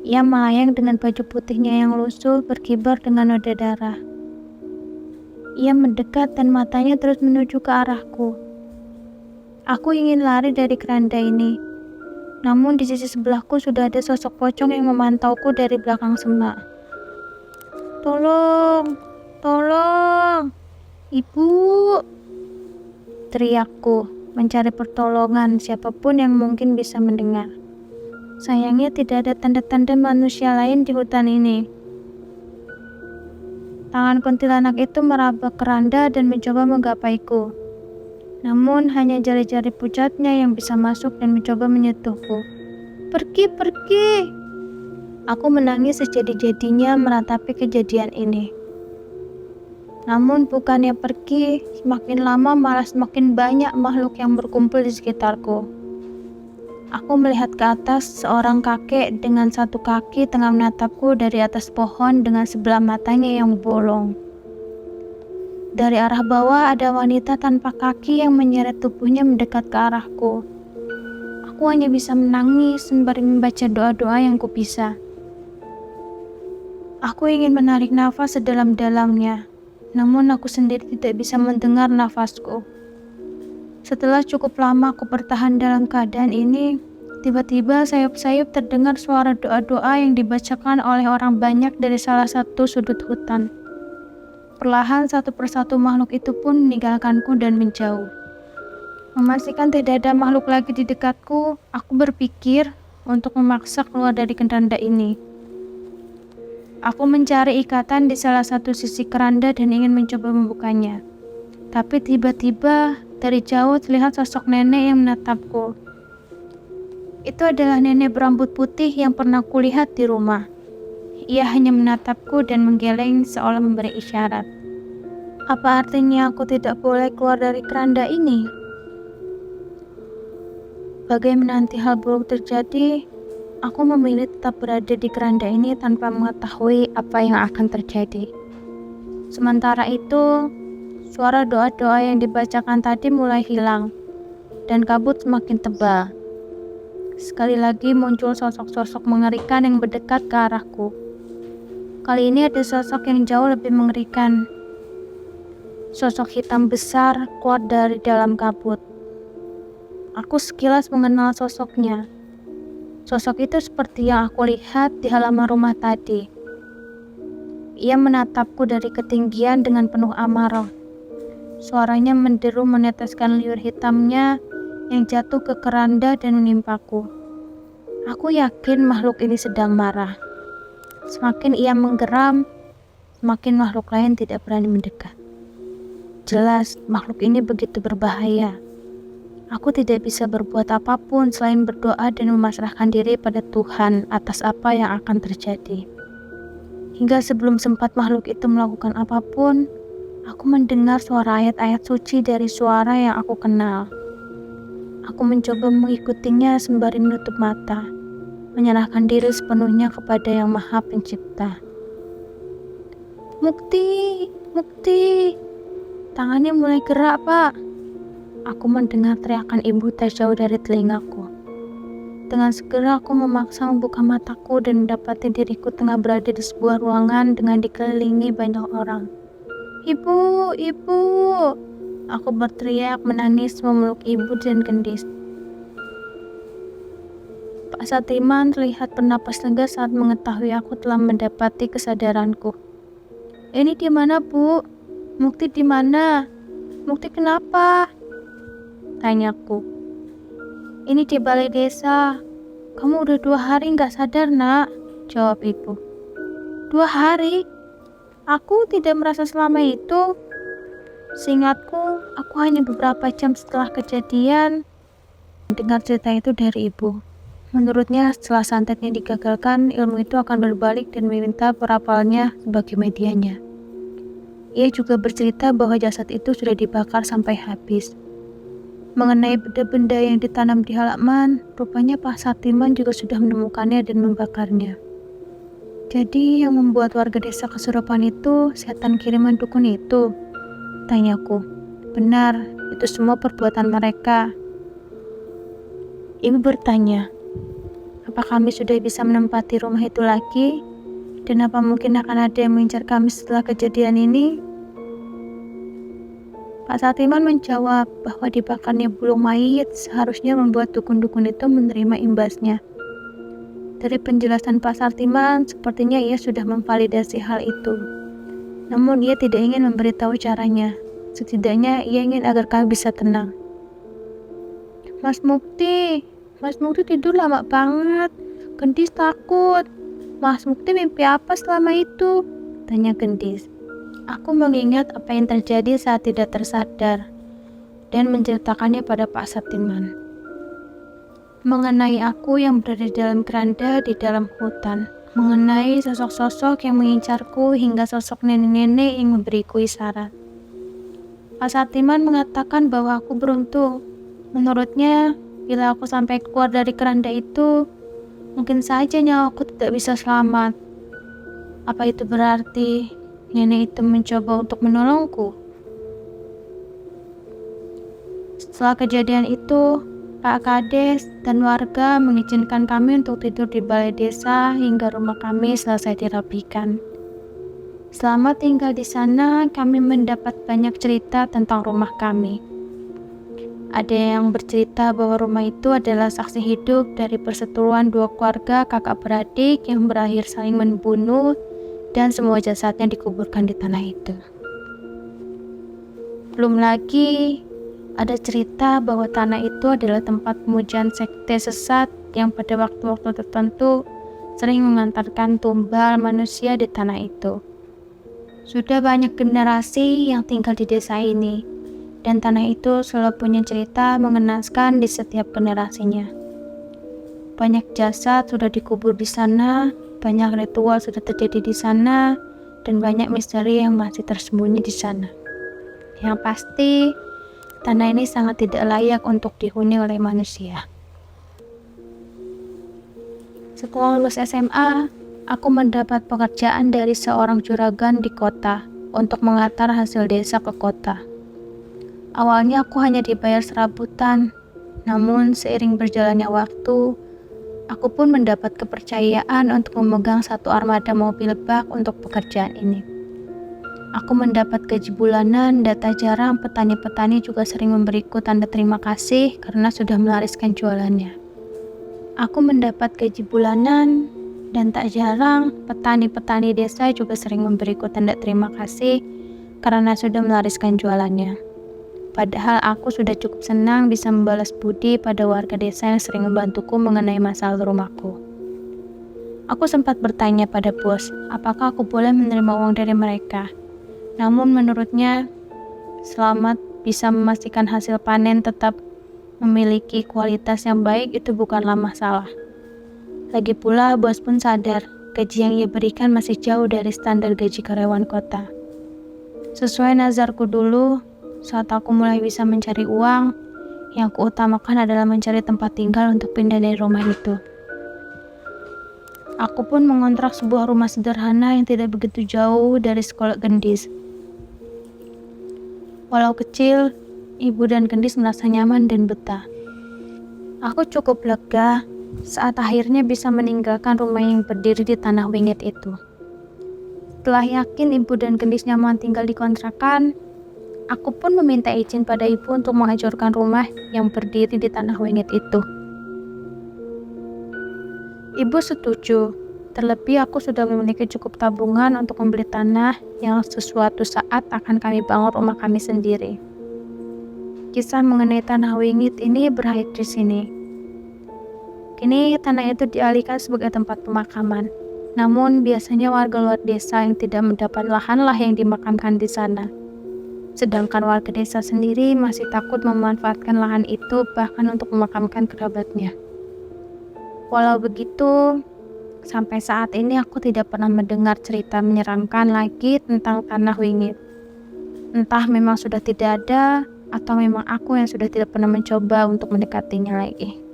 [SPEAKER 1] Ia melayang dengan baju putihnya yang lusuh berkibar dengan noda darah. Ia mendekat dan matanya terus menuju ke arahku. Aku ingin lari dari keranda ini. Namun di sisi sebelahku sudah ada sosok pocong yang memantauku dari belakang semak. Tolong! Tolong! Ibu! Teriakku, mencari pertolongan siapapun yang mungkin bisa mendengar. Sayangnya tidak ada tanda-tanda manusia lain di hutan ini. Tangan kuntilanak itu meraba keranda dan mencoba menggapaiku. Namun hanya jari-jari pucatnya yang bisa masuk dan mencoba menyentuhku. Pergi, pergi! Aku menangis sejadi-jadinya meratapi kejadian ini. Namun bukannya pergi, semakin lama malah semakin banyak makhluk yang berkumpul di sekitarku. Aku melihat ke atas seorang kakek dengan satu kaki tengah menatapku dari atas pohon dengan sebelah matanya yang bolong. Dari arah bawah ada wanita tanpa kaki yang menyeret tubuhnya mendekat ke arahku. Aku hanya bisa menangis sembari membaca doa-doa yang kubisa. Aku ingin menarik nafas sedalam-dalamnya. Namun aku sendiri tidak bisa mendengar nafasku. Setelah cukup lama aku bertahan dalam keadaan ini, tiba-tiba sayup-sayup terdengar suara doa-doa yang dibacakan oleh orang banyak dari salah satu sudut hutan. Perlahan satu persatu makhluk itu pun meninggalkanku dan menjauh. Memastikan tidak ada makhluk lagi di dekatku, aku berpikir untuk memaksa keluar dari keranda ini. Aku mencari ikatan di salah satu sisi keranda dan ingin mencoba membukanya. Tapi tiba-tiba dari jauh terlihat sosok nenek yang menatapku. Itu adalah nenek berambut putih yang pernah kulihat di rumah. Ia hanya menatapku dan menggeleng seolah memberi isyarat. Apa artinya aku tidak boleh keluar dari keranda ini? Bagaimana nanti hal buruk terjadi, aku memilih tetap berada di keranda ini tanpa mengetahui apa yang akan terjadi. Sementara itu, suara doa-doa yang dibacakan tadi mulai hilang, dan kabut semakin tebal. Sekali lagi muncul sosok-sosok mengerikan yang mendekat ke arahku. Kali ini ada sosok yang jauh lebih mengerikan. Sosok hitam besar keluar dari dalam kabut. Aku sekilas mengenal sosoknya. Sosok itu seperti yang aku lihat di halaman rumah tadi. Ia menatapku dari ketinggian dengan penuh amarah. Suaranya menderu meneteskan liur hitamnya yang jatuh ke keranda dan menimpaku. Aku yakin makhluk ini sedang marah. Semakin ia menggeram, semakin makhluk lain tidak berani mendekat. Jelas, makhluk ini begitu berbahaya. Aku tidak bisa berbuat apapun selain berdoa dan memasrahkan diri pada Tuhan atas apa yang akan terjadi. Hingga sebelum sempat makhluk itu melakukan apapun, aku mendengar suara ayat-ayat suci dari suara yang aku kenal. Aku mencoba mengikutinya sembari menutup mata, menyerahkan diri sepenuhnya kepada Yang Maha Pencipta. Mukti, Mukti, tangannya mulai gerak, Pak. Aku mendengar teriakan ibu tak jauh dari telingaku. Dengan segera aku memaksa membuka mataku dan mendapati diriku tengah berada di sebuah ruangan dengan dikelilingi banyak orang. Ibu, ibu! Aku berteriak, menangis, memeluk ibu dan gendis. Pak Satriman terlihat bernapas lega saat mengetahui aku telah mendapati kesadaranku. Ini di mana, Bu? Mukti di mana? Mukti kenapa? Tanyaku. Ini di balai desa. Kamu udah 2 hari nggak sadar, Nak? Jawab ibu. 2 hari? Aku tidak merasa selama itu. Seingatku, aku hanya beberapa jam setelah kejadian mendengar cerita itu dari ibu. Menurutnya, setelah santetnya digagalkan, ilmu itu akan berbalik dan meminta perapalnya sebagai medianya. Ia juga bercerita bahwa jasad itu sudah dibakar sampai habis. Mengenai benda-benda yang ditanam di halaman, rupanya Pak Satriman juga sudah menemukannya dan membakarnya. Jadi yang membuat warga desa kesurupan itu setan kiriman dukun itu? Tanyaku. Benar, itu semua perbuatan mereka. Ibu bertanya, apa kami sudah bisa menempati rumah itu lagi? Dan apa mungkin akan ada yang mengincar kami setelah kejadian ini? Pak Satriman menjawab bahwa dibakarnya bulu mayit seharusnya membuat dukun-dukun itu menerima imbasnya. Dari penjelasan Pak Satriman, sepertinya ia sudah memvalidasi hal itu. Namun ia tidak ingin memberitahu caranya. Setidaknya ia ingin agar kami bisa tenang. Mas Mukti tidur lama banget. Gendis takut. Mas Mukti mimpi apa selama itu? Tanya Gendis. Aku mengingat apa yang terjadi saat tidak tersadar dan menceritakannya pada Pak Satriman. Mengenai aku yang berada di dalam keranda di dalam hutan. Mengenai sosok-sosok yang mengincarku hingga sosok nenek-nenek yang memberiku isyarat. Pak Satriman mengatakan bahwa aku beruntung. Menurutnya, bila aku sampai keluar dari keranda itu, mungkin saja nyawaku tidak bisa selamat. Apa itu berarti nenek itu mencoba untuk menolongku? Setelah kejadian itu, Pak Kades dan warga mengizinkan kami untuk tidur di balai desa hingga rumah kami selesai dirapikan. Selama tinggal di sana, kami mendapat banyak cerita tentang rumah kami. Ada yang bercerita bahwa rumah itu adalah saksi hidup dari perseteruan 2 keluarga kakak beradik yang berakhir saling membunuh dan semua jasadnya dikuburkan di tanah itu. Belum lagi, ada cerita bahwa tanah itu adalah tempat pemujaan sekte sesat yang pada waktu-waktu tertentu sering mengantarkan tumbal manusia di tanah itu. Sudah banyak generasi yang tinggal di desa ini, dan tanah itu selalu punya cerita mengenaskan di setiap generasinya. Banyak jasad sudah dikubur di sana, banyak ritual sudah terjadi di sana, dan banyak misteri yang masih tersembunyi di sana. Yang pasti, tanah ini sangat tidak layak untuk dihuni oleh manusia. Setelah lulus SMA, aku mendapat pekerjaan dari seorang juragan di kota untuk mengantar hasil desa ke kota. Awalnya aku hanya dibayar serabutan, namun seiring berjalannya waktu, aku pun mendapat kepercayaan untuk memegang 1 armada mobil bak untuk pekerjaan ini. Aku mendapat gaji bulanan dan tak jarang petani-petani juga sering memberiku tanda terima kasih karena sudah melariskan jualannya. Aku mendapat gaji bulanan dan tak jarang petani-petani desa juga sering memberiku tanda terima kasih karena sudah melariskan jualannya. Padahal aku sudah cukup senang bisa membalas budi pada warga desa yang sering membantuku mengenai masalah rumahku. Aku sempat bertanya pada bos, apakah aku boleh menerima uang dari mereka. Namun menurutnya, selamat bisa memastikan hasil panen tetap memiliki kualitas yang baik itu bukanlah masalah. Lagi pula bos pun sadar, gaji yang ia berikan masih jauh dari standar gaji karyawan kota. Sesuai nazarku dulu, saat aku mulai bisa mencari uang, yang kuutamakan adalah mencari tempat tinggal untuk pindah dari rumah itu. Aku pun mengontrak sebuah rumah sederhana yang tidak begitu jauh dari sekolah Gendis. Walau kecil, ibu dan Gendis merasa nyaman dan betah. Aku cukup lega saat akhirnya bisa meninggalkan rumah yang berdiri di tanah wingit itu. Setelah yakin ibu dan Gendis nyaman tinggal di kontrakan, aku pun meminta izin pada ibu untuk menghancurkan rumah yang berdiri di tanah wingit itu. Ibu setuju, terlebih aku sudah memiliki cukup tabungan untuk membeli tanah yang sesuatu saat akan kami bangun rumah kami sendiri. Kisah mengenai tanah wingit ini berakhir di sini. Kini tanah itu dialihkan sebagai tempat pemakaman. Namun biasanya warga luar desa yang tidak mendapat lahanlah yang dimakamkan di sana. Sedangkan warga desa sendiri masih takut memanfaatkan lahan itu bahkan untuk memakamkan kerabatnya. Walau begitu, sampai saat ini aku tidak pernah mendengar cerita menyeramkan lagi tentang tanah wingit. Entah memang sudah tidak ada, atau memang aku yang sudah tidak pernah mencoba untuk mendekatinya lagi.